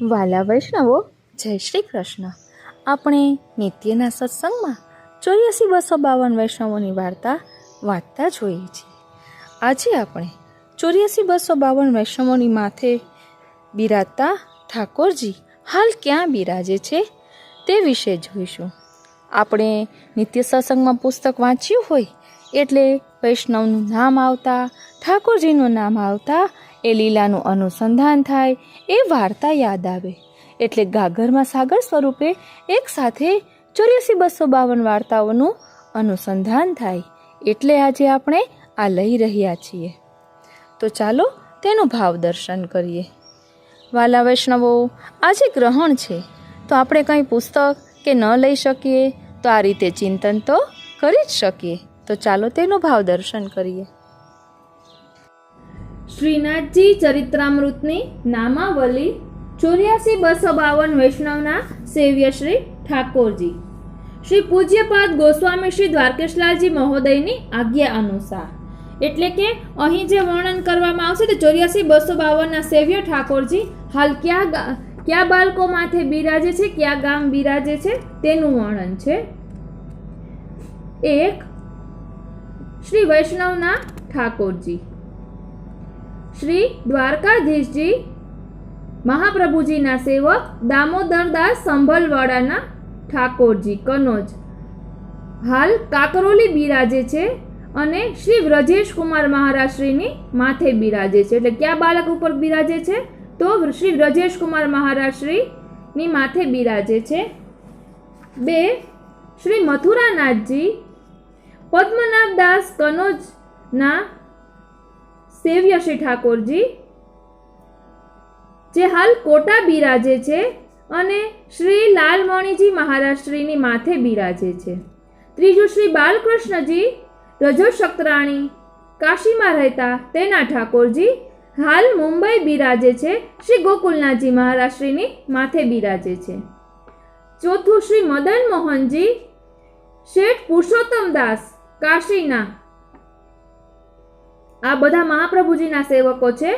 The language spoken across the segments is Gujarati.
વાલા વૈષ્ણવો, જય શ્રી કૃષ્ણ. આપણે નિત્યના સત્સંગમાં 84-252 વૈષ્ણવોની વાર્તા વાંચતા જોઈએ છીએ. આજે આપણે 84-252 વૈષ્ણવોની માથે બિરાજતા ઠાકોરજી હાલ ક્યાં બિરાજે છે તે વિશે જોઈશું. આપણે નિત્ય સત્સંગમાં પુસ્તક વાંચ્યું હોય એટલે વૈષ્ણવનું નામ આવતા, ઠાકોરજીનું નામ આવતા એ લીલાનું અનુસંધાન થાય, એ વાર્તા યાદ આવે. એટલે ગાગરમાં સાગર સ્વરૂપે એક સાથે 84-252 વાર્તાઓનું અનુસંધાન થાય. એટલે આજે આપણે આ લઈ રહ્યા છીએ. તો ચાલો તેનું ભાવ દર્શન કરીએ. વાલા વૈષ્ણવો, આજે ગ્રહણ છે તો આપણે કંઈ પુસ્તક કે ન લઈ શકીએ તો આ રીતે ચિંતન તો કરી જ શકીએ. તો ચાલો તેનું ભાવ દર્શન કરીએ. શ્રીનાથજી ચરિત્રામૃતની નામાવલી 84-252 વૈષ્ણવના સેવ્ય શ્રી ઠાકોરજી. શ્રી પૂજ્યપાદ ગોસ્વામી શ્રી દ્વારકેશલાલજી મહોદયની આજ્ઞા અનુસાર, એટલે કે અહીં જે વર્ણન કરવામાં આવશે તે 84-252 સેવ્ય ઠાકોરજી હાલ ક્યાં બાળકો માથે બિરાજે છે, ક્યાં ગામ બિરાજે છે તેનું વર્ણન છે. એક, શ્રી વૈષ્ણવના ઠાકોરજી. શ્રી દ્વારકાધીશજી મહાપ્રભુજીના સેવક દામોદરદાસ સંભલવાડાના ઠાકોરજી કનોજ હાલ કાકરોલી બિરાજે છે અને શ્રી વ્રજેશ કુમાર મહારાજશ્રીની માથે બિરાજે છે. એટલે કયા બાળક ઉપર બિરાજે છે તો શ્રી વ્રજેશ કુમાર મહારાજશ્રીની માથે બિરાજે છે. બે, શ્રી મથુરાનાથજી પદ્મનાભદાસ કનોજના સેવ્ય શ્રી ઠાકોરજી જે હાલ કોટા બિરાજે છે અને શ્રી લાલમણીજી મહારાજશ્રીની માથે બિરાજે છે. ત્રીજું, શ્રી બાલકૃષ્ણજી રજોશક્તરાણી કાશીમાં રહેતા તેના ઠાકોરજી હાલ મુંબઈ બિરાજે છે, શ્રી ગોકુલનાથજી મહારાજશ્રીની માથે બિરાજે છે. ચોથું, શ્રી મદન મોહનજી શેઠ પુરુષોત્તમદાસ કાશીના. આ બધા મહાપ્રભુજીના સેવકો છે.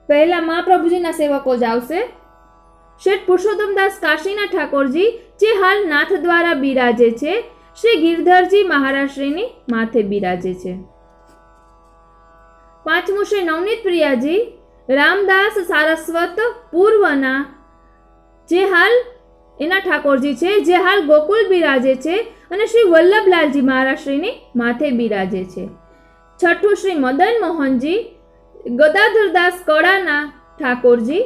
પહેલા મહાપ્રભુજીના સેવકો જ આવશે. શેઠ પુરુષોત્તમદાસ કાશીના ઠાકોરજી જે હાલ નાથ દ્વારા બિરાજે છે, શ્રી ગિરધરજી મહારાજશ્રીની માથે બિરાજે છે. પાંચમું, શ્રી નવનીત પ્રિયાજી રામદાસ સારસ્વત પૂર્વના જે હાલ એના ઠાકોરજી છે, જે હાલ ગોકુલ બિરાજે છે અને શ્રી વલ્લભલાલજી મહારાજશ્રીની માથે બિરાજે છે. છઠ્ઠું, શ્રી મદન મોહનજી ગદાધરદાસ કળાના ઠાકોરજી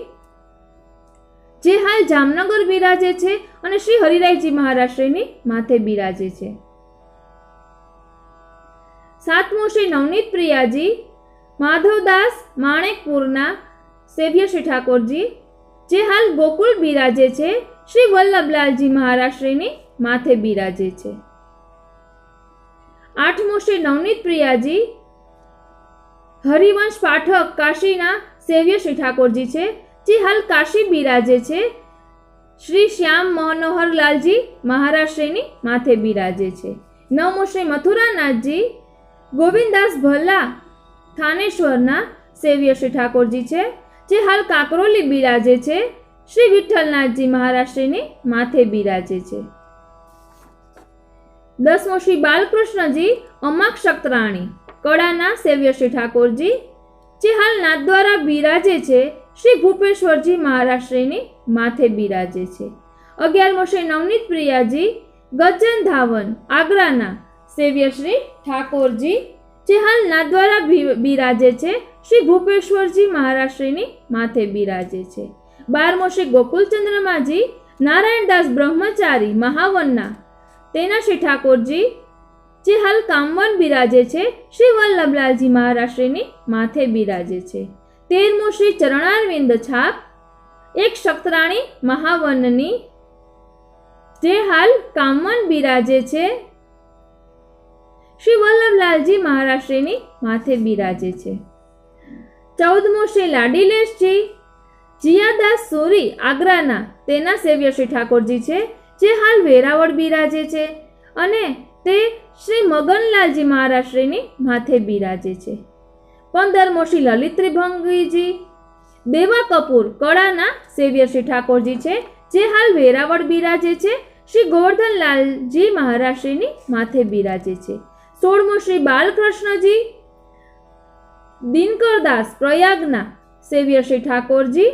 જે હાલ જામનગર બિરાજે છે અને શ્રી હરિરાયજી મહારાજશ્રીની માથે બિરાજે છે. સાતમું, શ્રી નવનીત પ્રિયાજી માધવદાસ માણેકપુરના સેવ્ય શ્રી ઠાકોરજી જે હાલ ગોકુળ બિરાજે છે, શ્રી વલ્લભલાલજી મહારાજશ્રીની માથે બિરાજે છે. આઠમું, શ્રી નવનીત પ્રિયાજી હરિવંશ પાઠક કાશીના સેવ્ય શ્રી ઠાકોરજી છે જે હાલ કાશી બિરાજે છે, શ્રી શ્યામ મનોહરલાલજી મહારાજશ્રીની માથે બિરાજે છે. નવમું, શ્રી મથુરાનાથજી ગોવિંદાસ ભલ્લા થાનેશ્વરના સેવ્ય શ્રી ઠાકોરજી છે જે હાલ કાકરોલી બિરાજે છે, શ્રી વિઠ્ઠલનાથજી મહારાજશ્રીની માથે બિરાજે છે. દસમું, શ્રી બાલકૃષ્ણજી અમાક્ષક્તરાણી કળાના સેવ્ય શ્રી ઠાકોરજી જે હાલ નાથ દ્વારા બિરાજે છે, શ્રી ભૂપેશ્વરજી મહારાજશ્રીની માથે બિરાજે છે. 11મો, શ્રી નવનીત પ્રિયાજી ગજન ધાવન આગ્રાના સેવ્ય શ્રી ઠાકોરજી જે હાલ નાથ દ્વારા બિરાજે છે, શ્રી ભૂપેશ્વરજી મહારાજશ્રીની માથે બિરાજે છે. 12મો, શ્રી ગોકુલચંદ્રમાજી નારાયણદાસ બ્રહ્મચારી મહાવનના તેના શ્રી ઠાકોરજી જે હાલ કામવન બિરાજે છે, શ્રી વલ્લભલાલજી મહારાજશ્રીની માથે બિરાજે છે. 13મો, શ્રી ચરણારવિંદ છાપ એક શક્તરાણી મહાવનની જે હાલ કામવન બિરાજે છે, શ્રી વલ્લભલાલજી મહારાજશ્રીની માથે બિરાજે છે. 14મો, શ્રી લાડીલેશજી જીયાદાસ સુરી આગ્રાના તેના સેવ્ય શ્રી ઠાકોરજી છે જે હાલ વેરાવળ બિરાજે છે અને તે શ્રી મગનલાલજી મહારાજશ્રીની માથે બિરાજે છે. 15મો, શ્રી લલિત ત્રિભંગીજી દેવા કપૂર કળાના સેવ્ય શ્રી ઠાકોરજી છે, જે હાલ વેરાવળ બિરાજે છે. શ્રી ગોવર્ધનલાલજી મહારાજશ્રીની માથે બિરાજે છે. 16મું શ્રી બાલકૃષ્ણજી દિનકરદાસ પ્રયાગના સેવ્ય શ્રી ઠાકોરજી,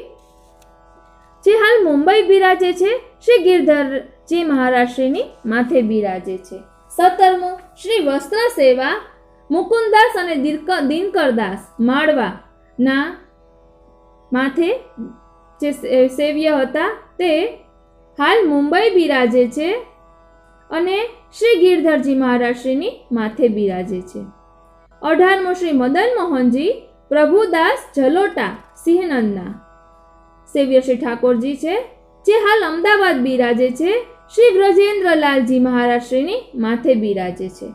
જે હાલ મુંબઈ બિરાજે છે. શ્રી ગિરધરજી મહારાજશ્રીની માથે બિરાજે છે. 17મું શ્રી વસ્ત્ર સેવા મુકુંદાસ અને દિનકરદાસ માળવાના માથે જે સેવ્ય હતા તે હાલ મુંબઈ બિરાજે છે અને શ્રી ગિરધરજી મહારાજશ્રીની માથે બિરાજે છે. 18મું શ્રી મદન મોહનજી પ્રભુદાસ જલોટા સિંહનંદના સેવ્ય શ્રી ઠાકોરજી છે, જે હાલ અમદાવાદ બિરાજે છે. શ્રી બ્રજેન્દ્રલાલજી મહારાજશ્રીની માથે બિરાજે છે.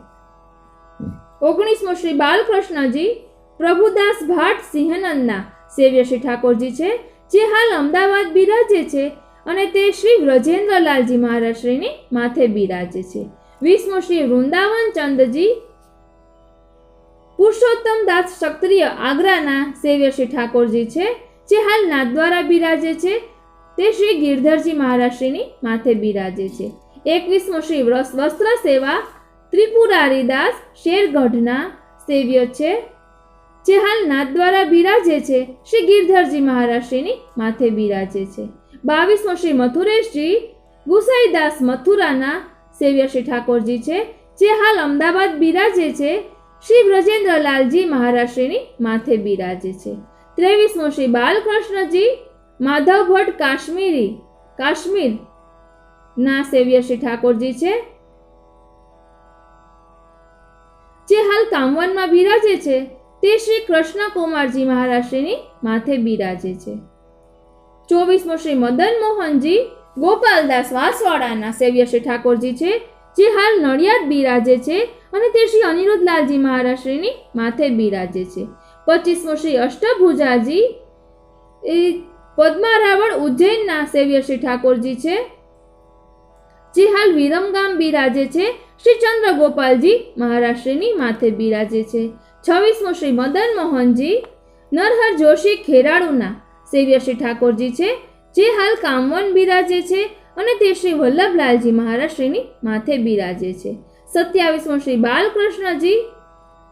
19મું શ્રી બાલકૃષ્ણજી પ્રભુદાસ ભાટ સિંહનંદના સેવ્ય શ્રી ઠાકોરજી છે, જે હાલ અમદાવાદ બિરાજે છે અને તે શ્રી બ્રજેન્દ્રલાલજી મહારાજશ્રીની માથે બિરાજે છે. 20મું શ્રી વૃંદાવન ચંદજી પુરુષોત્તમ દાસ ક્ષત્રિય આગ્રાના સેવ્ય શ્રી ઠાકોરજી છે, જે હાલ નાથદ્વારા બિરાજે છે. તે શ્રી ગિરધરજી મહારાજશ્રીની માથે બિરાજે છે. 21મું શ્રી વસ્ત્ર સેવા ત્રિપુરારીદાસ શેરગઢના સેવ્ય છે, જે હાલ નાથદ્વારા બિરાજે છે. શ્રી ગિરધરજી મહારાજશ્રીની માથે બિરાજે છે. 22મું શ્રી મથુરેશજી ગુસાઈદાસ મથુરાના સેવ્ય શ્રી ઠાકોરજી છે, જે હાલ અમદાવાદ બિરાજે છે. શ્રી બ્રજેન્દ્રલાલજી મહારાજશ્રીની માથે બિરાજે છે. 23મું શ્રી બાલકૃષ્ણજી માધવ ભટ્ટ કાશ્મીર ના સેવ્ય શ્રી ઠાકોરજી છે, જે હાલ કામવનમાં બિરાજે છે. તે શ્રી કૃષ્ણકુમારજી મહારાજશ્રીની માથે બિરાજે છે. 24મું શ્રી મદન મોહનજી ગોપાલદાસ વાસવાડાના સેવ્ય શ્રી ઠાકોરજી છે, જે હાલ નડિયાદ બિરાજે છે અને તે શ્રી અનિરુદ્ધલાલજી મહારાજશ્રીની માથે બિરાજે છે. 25મું શ્રી અષ્ટભુજાજી પદ્મારાવળ ઉજ્જૈનના સેવ્ય શ્રી ઠાકોરજી છે, જે હાલ વિરમગામ બિરાજે છે. શ્રી ચંદ્રગોપાલજી મહારાજશ્રીની માથે બિરાજે છે. 26મું શ્રી મદન મોહનજી નરહર જોશી ખેરાળુના સેવ્ય શ્રી ઠાકોરજી છે, જે હાલ કામવન બિરાજે છે અને તે શ્રી વલ્લભલાલજી મહારાજશ્રીની માથે બિરાજે છે. 27મું શ્રી બાલકૃષ્ણજી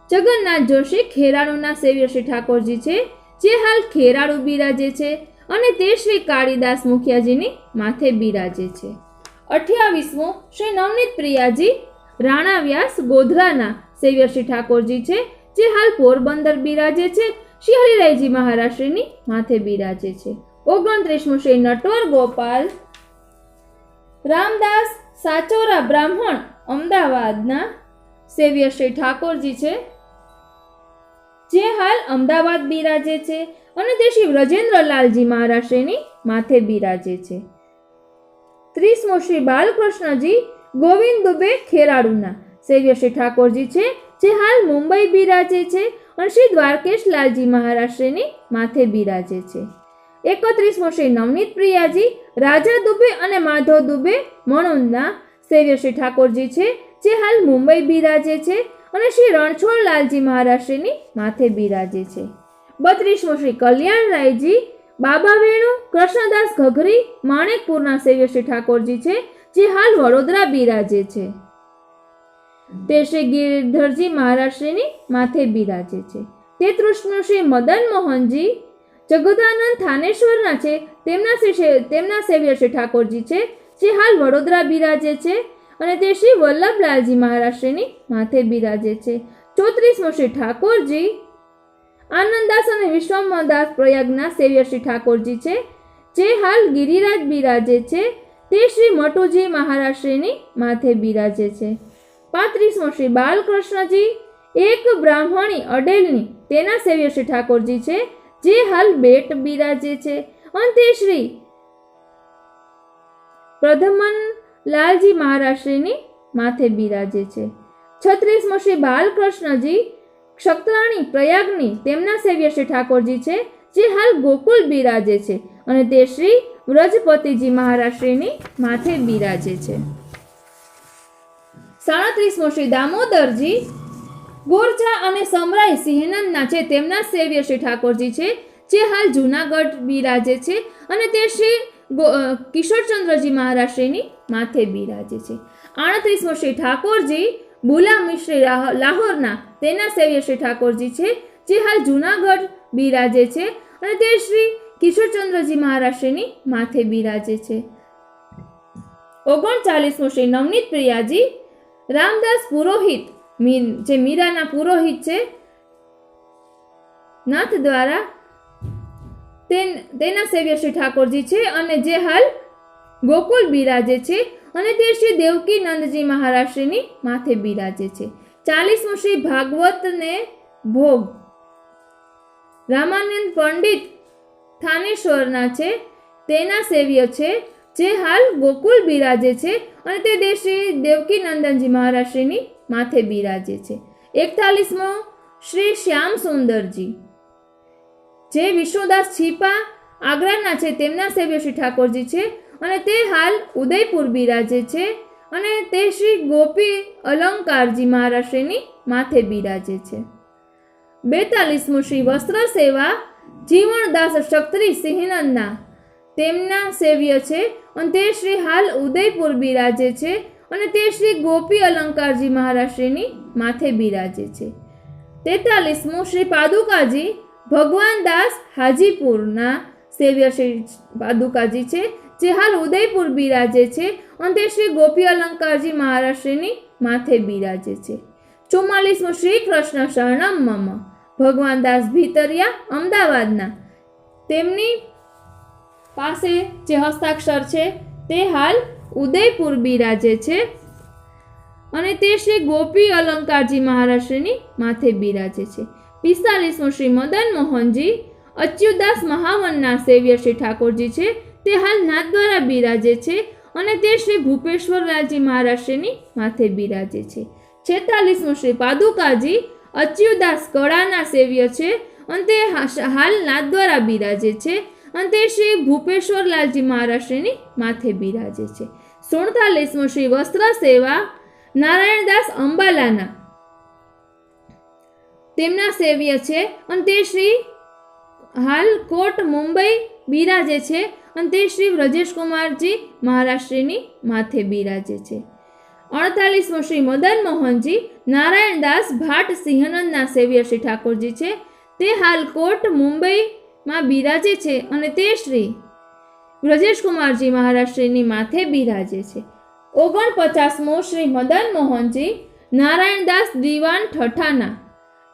જગન્નાથ જોશી ખેરાળુના સેવ્ય શ્રી ઠાકોરજી છે, જે હાલ ખેરાળુ બિરાજે છે અને તે શ્રી કાળીદાસ મુખિયાજીની માથે બિરાજે છે. 28મું શ્રી નવનીત પ્રિયાજી રાણા વ્યાસ ગોધરાના સેવ્ય શ્રી ઠાકોરજી છે, જે હાલ પોરબંદર બિરાજે છે. શ્રી હરિરાયજી મહારાજશ્રીની માથે બિરાજે છે. 29મું શ્રી નટવર ગોપાલ રામદાસ સાચોરા બ્રાહ્મણ અમદાવાદના સેવ્ય શ્રી ઠાકોરજી છે, જે હાલ અમદાવાદ બિરાજે છે અને તે શ્રી વ્રજેન્દ્રલાલજી મહારાજશ્રીની માથે બિરાજે છે. 30મું શ્રી બાલકૃષ્ણજી ગોવિંદ દુબે ખેરાળુના સેવ્ય શ્રી ઠાકોરજી છે, જે હાલ મુંબઈ બિરાજે છે અને શ્રી દ્વારકેશ લાલજી મહારાજશ્રીની માથે બિરાજે છે. 31મું શ્રી નવનીત પ્રિયાજી રાજા દુબે અને માધવ દુબે મણુંદના સેવ્ય શ્રી ઠાકોરજી છે, જે હાલ મુંબઈ બિરાજે છે અને શ્રી રણછોડ લાલજી મહારાજશ્રીની માથે બિરાજે છે. 32મું શ્રી કલ્યાણરાયજી બાબા વેણુ કૃષ્ણદાસ ઘઘરી માણેકપુરના સેવ્ય શ્રી ઠાકોરજી છે, જે હાલ વડોદરા બિરાજે છે. તે શ્રી ગિરધરજી મહારાજશ્રીની માથે બિરાજે છે. 33મું શ્રી મદન મોહનજી જગદાનંદ થાનેશ્વરના છે, તેમના સેવ્ય શ્રી ઠાકોરજી છે, જે હાલ વડોદરા બિરાજે છે અને તે શ્રી વલ્લભલાલજી મહારાજશ્રીની માથે બિરાજે છે. 34મું શ્રી ઠાકોરજી આનંદદાસ અને વિશ્વમદાસ પ્રયાગના સેવ્ય શ્રી ઠાકોરજી છે, જે હાલ ગિરિરાજ બિરાજે છે. તે શ્રી મટુજી મહારાજશ્રીની માથે બિરાજે છે. 35મું શ્રી બાલકૃષ્ણજી એક બ્રાહ્મણી અડેલની તેના સેવ્ય શ્રી ઠાકોરજી છે, જે હાલ બેટ બિરાજે છે અને તે શ્રી પ્રધમન લાલજી મહારાજશ્રીની માથે બિરાજે છે. 36મું શ્રી બાલકૃષ્ણજી ક્ષત્રાણી પ્રયાગની તેમના સેવ્ય શ્રી ઠાકોરજી છે, જે હાલ ગોકુલ બિરાજે છે અને તે શ્રી વ્રજપતિજી મહારાજશ્રીની માથે બિરાજે છે. 37મું શ્રી દામોદરજી ગોરજા અને સમરાઈ સિંહનંદના છે, તેમના સેવ્ય શ્રી ઠાકોરજી છે, જે હાલ જૂનાગઢ બિરાજે છે અને તે શ્રી કિશોરચંદ્રજી મહારાજ માથે બિરાજે છે. 38મો શ્રી ઠાકોરજી બુલા મિશ્રી લાહોરના તેના સેવ્ય શ્રી ઠાકોરજી છે, જે હાલ જૂનાગઢ બિરાજે છે અને તે શ્રી કિશોરચંદ્રજી મહારાજ માથે બિરાજે છે. 39મો શ્રી નવનીત પ્રિયાજી રામદાસ પુરોહિત, જે મીરાના પુરોહિત છે, નાથ દ્વારા તેના સેવ્ય શ્રી ઠાકોરજી છે અને જે હાલ ગોકુલ બિરાજે છે અને તે શ્રી દેવકી નંદજી મહારાજની માથે બિરાજે છે. 40મો શ્રી ભાગવત ને ભોગ રામાનંદ પંડિત થાનેશ્વરના છે, તેના સેવ્ય છે, જે હાલ ગોકુલ બિરાજે છે અને તે શ્રી દેવકી નંદનજી મહારાજની માથે બિરાજે છે. 41મો શ્રી શ્યામ સુંદરજી, જે વિષ્ણુદાસ છીપા આગ્રાના છે, તેમના સેવ્ય શ્રી ઠાકોરજી છે અને તે હાલ ઉદયપુર બિરાજે છે અને તે શ્રી ગોપી અલંકારજી મહારાજની માથે બિરાજે છે. 42મો શ્રી વસ્ત્ર સેવા જીવણદાસ ક્ષત્રિય સિંહનંદના તેમના સેવ્ય છે અને તે શ્રી હાલ ઉદયપુર બિરાજે છે અને તે શ્રી ગોપી અલંકારજી મહારાજની માથે બિરાજે છે. 43મો શ્રી પાદુકાજી ભગવાન દાસ હાજીપુરના સેવ્ય શ્રી પાદુકાજી છે, જે હાલ ઉદયપુર બિરાજે છે અને તે શ્રી ગોપી અલંકારજી મહારાજની માથે બિરાજે છે. 44મો શ્રી કૃષ્ણ શરણમ મમ ભગવાન દાસ ભીતરિયા અમદાવાદના તેમની પાસે જે હસ્તાક્ષર છે તે હાલ ઉદયપુર બિરાજે છે અને તે શ્રી ગોપી અલંકારજી મહારાજની માથે બિરાજે છે. 45મો શ્રી મદન મોહનજી અચ્યુતદાસ મહાવનના સેવ્ય શ્રી ઠાકોરજી છે, તે હાલ નાથદ્વારા બિરાજે છે અને તે શ્રી ભૂપેશ્વરલાલજી મહારાજની માથે બિરાજે છે. 46મો શ્રી પાદુકાજી અચ્યુતદાસ કળાના સેવ્ય છે અને તે હાલ નાથદ્વારા બિરાજે છે અને તે શ્રી ભૂપેશ્વરલાલજી મહારાજની માથે બિરાજે છે. 47મો શ્રી વસ્ત્ર સેવા નારાયણદાસ અંબાલાના તેમના સેવ્ય છે અને તે શ્રી હાલ કોટ મુંબઈ બિરાજે છે અને તે શ્રી વ્રજેશકુમારજી મહારાષ્ટ્રની માથે બિરાજે છે. 48મો શ્રી મદન મોહનજી નારાયણદાસ ભાટ સિંહનંદના સેવ્ય શ્રી ઠાકોરજી છે, તે હાલ કોટ મુંબઈમાં બિરાજે છે અને તે શ્રી વ્રજેશકુમારજી મહારાષ્ટ્રની માથે બિરાજે છે. 49મો શ્રી મદન મોહનજી નારાયણદાસ દિવાન ઠઠાના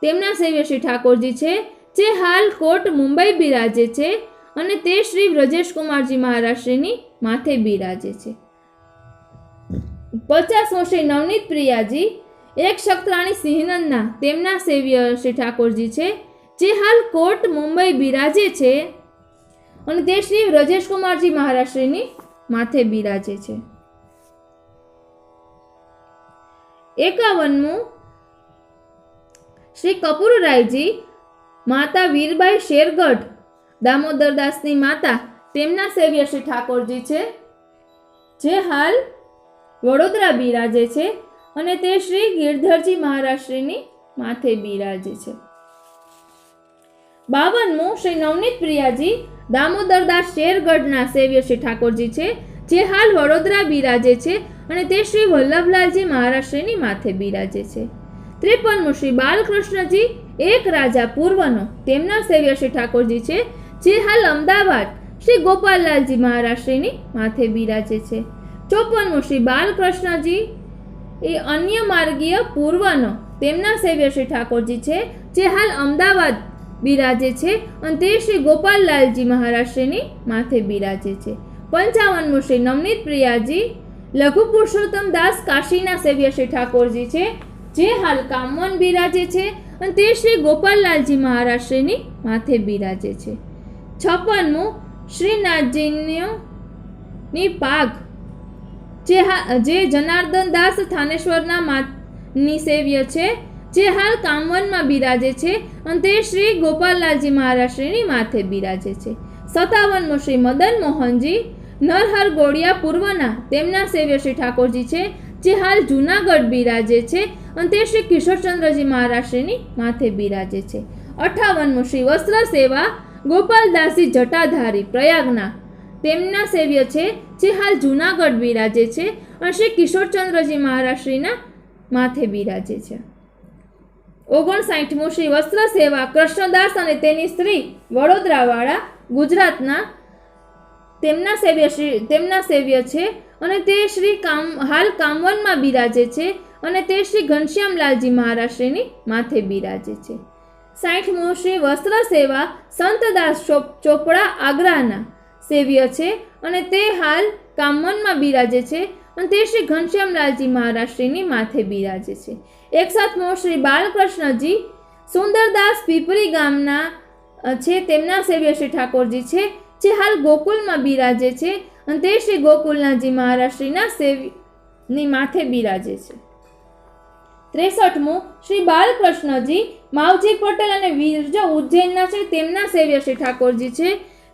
તેમના સેવ્ય શ્રી ઠાકોરજી છે, જે હાલ કોટ મુંબઈ બિરાજે છે અને તે શ્રી વ્રજેશકુમારજી મહારાષ્ટ્રની માથે બિરાજે છે. 50મો શ્રી નવનીત પ્રિયાજી એક શક્તરાણી સિંહનંદના તેમના સેવ્ય શ્રી ઠાકોરજી છે, જે હાલ કોટ મુંબઈ બિરાજે છે અને તે શ્રી વ્રજેશકુમારજી મહારાષ્ટ્રની માથે બિરાજે છે. 51મો શ્રી કપૂરરાયજી માતા વીરબાઈ શેરગઢ દામોદરદાસની માતા તેમના સેવ્ય શ્રી ઠાકોરજી છે, જે હાલ વડોદરા બિરાજે છે અને તે શ્રી ગિરધરજી મહારાષ્ટ્રની માથે બિરાજે છે. 52મો શ્રી નવનીત પ્રિયાજી દામોદરદાસ શેરગઢના સેવ્ય શ્રી ઠાકોરજી છે, જે હાલ વડોદરા બિરાજે છે અને તે શ્રી વલ્લભલાલજી મહારાષ્ટ્રની માથે બિરાજે છે. 53મો શ્રી બાલકૃષ્ણજી એક રાજા પૂર્વનો તેમના સેવ્ય શ્રી ઠાકોરજી છે, જે હાલ અમદાવાદ શ્રી ગોપાલલાલજી મહારાષ્ટ્રની માથે બિરાજે છે. 54મો શ્રી બાલકૃષ્ણજી એ અન્ય માર્ગીય પૂર્વનો તેમના સેવ્ય શ્રી ઠાકોરજી છે, જે હાલ અમદાવાદ બિરાજે છે અને તે શ્રી ગોપાલલાલજી મહારાષ્ટ્રની માથે બિરાજે છે. 55મો શ્રી નવનીત પ્રિયાજી લઘુ પુરુષોત્તમ દાસ કાશીના સેવ્ય શ્રી ઠાકોરજી છે, જે હાલ કામવન બિરાજે છે અને તે શ્રી ગોપાલલાલજી મહારાષ્ટ્રની માથે બિરાજે છે. 56મો શ્રીનાથજીની પાઘ જે જનાર્દન દાસ થાનેશ્વરના માની સેવ્ય છે, જે હાલ કામવનમાં બિરાજે છે અને તે શ્રી ગોપાલલાલજી મહારાષ્ટ્રની માથે બિરાજે છે. 57મો શ્રી મદન મોહનજી નરહર ગોળિયા પૂર્વના તેમના સેવ્ય શ્રી ઠાકોરજી છે, જે હાલ જૂનાગઢ બિરાજે છે અને તે શ્રી કિશોરચંદ્રજી મહારાષ્ટ્રની માથે બિરાજે છે. 58મો શ્રી વસ્ત્ર સેવા ગોપાલદાસજી જટાધારી પ્રયાગના તેમના સેવ્ય છે જે હાલ જૂનાગઢ બિરાજે છે અને શ્રી કિશોરચંદ્રજી મહારાજ શ્રીના માથે બિરાજે છે. 59મું શ્રી વસ્ત્ર સેવા કૃષ્ણદાસ અને તેની સ્ત્રી વડોદરાવાળા ગુજરાતના તેમના સેવ્ય છે અને તે શ્રી હાલ કામવનમાં બિરાજે છે અને તે શ્રી ઘનશ્યામલાલજી મહારાજ શ્રીની માથે બિરાજે છે. 60મું શ્રી વસ્ત્ર સેવા સંતદાસ ચોપડા આગ્રાના સેવ્ય છે અને તે હાલ કામવનમાં બિરાજે છે અને તે શ્રી ઘનશ્યામલાલજી મહારાજ શ્રીની માથે બિરાજે છે. 61મું શ્રી બાલકૃષ્ણજી સુંદરદાસ પીપરી ગામના છે તેમના સેવ્ય શ્રી ઠાકોરજી છે જે હાલ ગોકુલમાં બિરાજે છે અને તે શ્રી ગોકુલનાથજી મહારાજ શ્રીના સેવની માથે બિરાજે છે. 63મું શ્રી બાલકૃષ્ણજી માવજી પટેલ અને વીરજો ઉજ્જૈનના છે તેમના સેવ્ય શ્રી ઠાકોરજી છે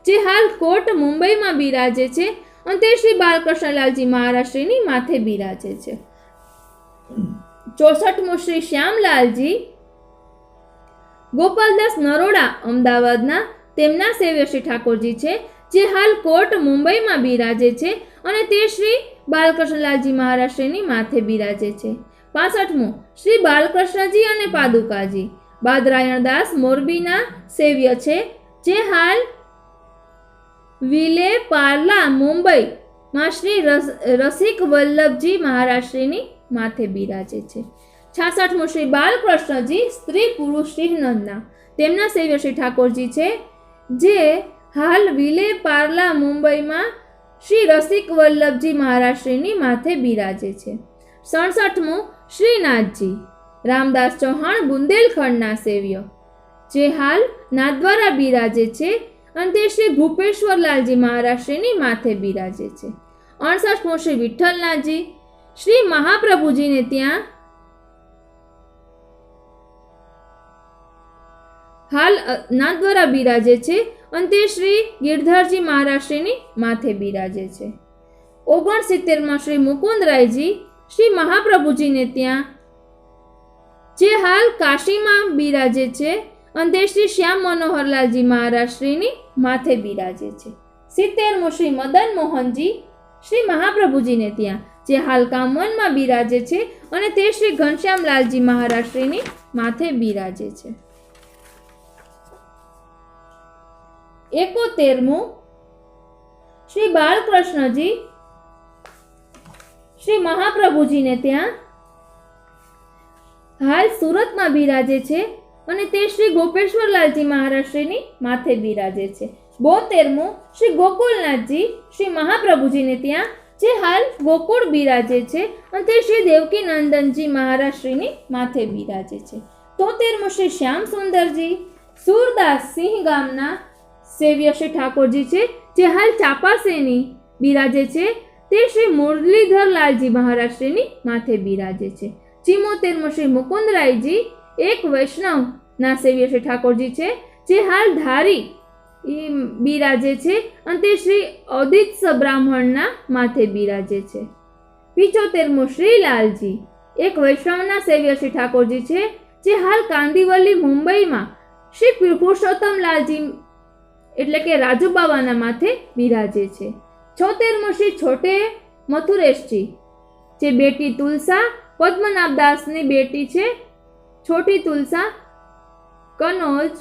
જે હાલ કોટ મુંબઈમાં બિરાજે છે અને તે શ્રી બાલકૃષ્ણલાલજી મહારાજ શ્રીની માથે બિરાજે છે. 64મું શ્રી શ્યામલાલજી ગોપાલદાસ નરોડા અમદાવાદના તેમના સેવ્ય શ્રી ઠાકોરજી છે જે હાલ કોટ મુંબઈમાં બિરાજે છે અને તે શ્રી બાલકૃષ્ણલાલજી મહારાજ શ્રીની માથે બિરાજે છે. 65મું શ્રી બાલકૃષ્ણજી અને પાદુકાજી બાદરાયણદાસ મોરબીના સેવ્ય છે જે હાલ વિલે પાર્લા મુંબઈમાં શ્રી રસિક વલ્લભજી મહારાજ શ્રીની માથે બિરાજે છે. 66મું શ્રી બાલકૃષ્ણજી સ્ત્રી પુરુષ શ્રીનંદના તેમના સેવ્ય શ્રી ઠાકોરજી છે જે હાલ વિલે પાર્લા મુંબઈમાં શ્રી રસિક વલ્લભજી મહારાજ શ્રીની માથે બિરાજે છે. 67મું શ્રીનાથજી રામદાસ ચૌહાણ બુંદેલખંડના સેવ્ય જે હાલ નાથદ્વારા બિરાજે છે અને તે શ્રી ભૂપેશ્વરલાલજી મહારાજ શ્રીની માથે બિરાજે છે. 68મું શ્રી વિઠ્ઠલનાથજી શ્રી મહાપ્રભુજીને ત્યાં હાલ નાથદ્વારા બિરાજે છે અને તે શ્રી ગિરધરજી મહારાજ શ્રીની માથે બિરાજે છે. 69માં શ્રી મુકુંદરાયજી શ્રી મહાપ્રભુજીને ત્યાં જે હાલ કાશીમાં બિરાજે છે અને તે શ્રી શ્યામ મનોહરલાલજી મહારાજ શ્રીની માથે બિરાજે છે. 70મું શ્રી મદન મોહનજી શ્રી મહાપ્રભુજીને ત્યાં જે હાલ કામવનમાં બિરાજે છે અને તે શ્રી ઘનશ્યામલાલજી મહારાજ શ્રીની માથે બિરાજે છે. 71મું શ્રી બાલકૃષ્ણજી શ્રી મહાપ્રભુજીને ત્યાં હાલ સુરતમાં બિરાજે છે અને તે શ્રી ગોપેશ્વરલાલજી મહારાજ શ્રીની માથે બિરાજે છે. 72મું શ્રી ગોકુલનાથજી શ્રી મહાપ્રભુજીને ત્યાં જે હાલ ગોકુળ બિરાજે છે અને તે શ્રી દેવકી નંદનજી મહારાજ શ્રીની માથે બિરાજે છે. 73મું શ્રી શ્યામ સુંદરજી સુરદાસ સિંહ ગામના સેવ્ય શ્રી ઠાકોરજી છે જે હાલ ચાપાસેની બિરાજે છે તે શ્રી મુરલીધરલાલજી મહારાજ શ્રીની માથે બિરાજે છે. 74મું શ્રી મુકુંદરાયજી એક વૈષ્ણવના સેવ્ય શ્રી ઠાકોરજી છે જે હાલ ધારી બિરાજે છે અને તે શ્રી ઔદિત્ય બ્રાહ્મણના માથે બિરાજે છે. 75મું શ્રીલાલજી એક વૈષ્ણવના સેવ્ય શ્રી ઠાકોરજી છે જે હાલ કાંદીવલી મુંબઈમાં શ્રી પુરુષોત્તમલાલજી એટલે કે રાજુબાવાના માથે બિરાજે છે. 76મું શ્રી છોટે મથુરેશજી જે બેટી તુલસા પદ્મનાભદાસની બેટી છે છોટી તુલસા કનોજ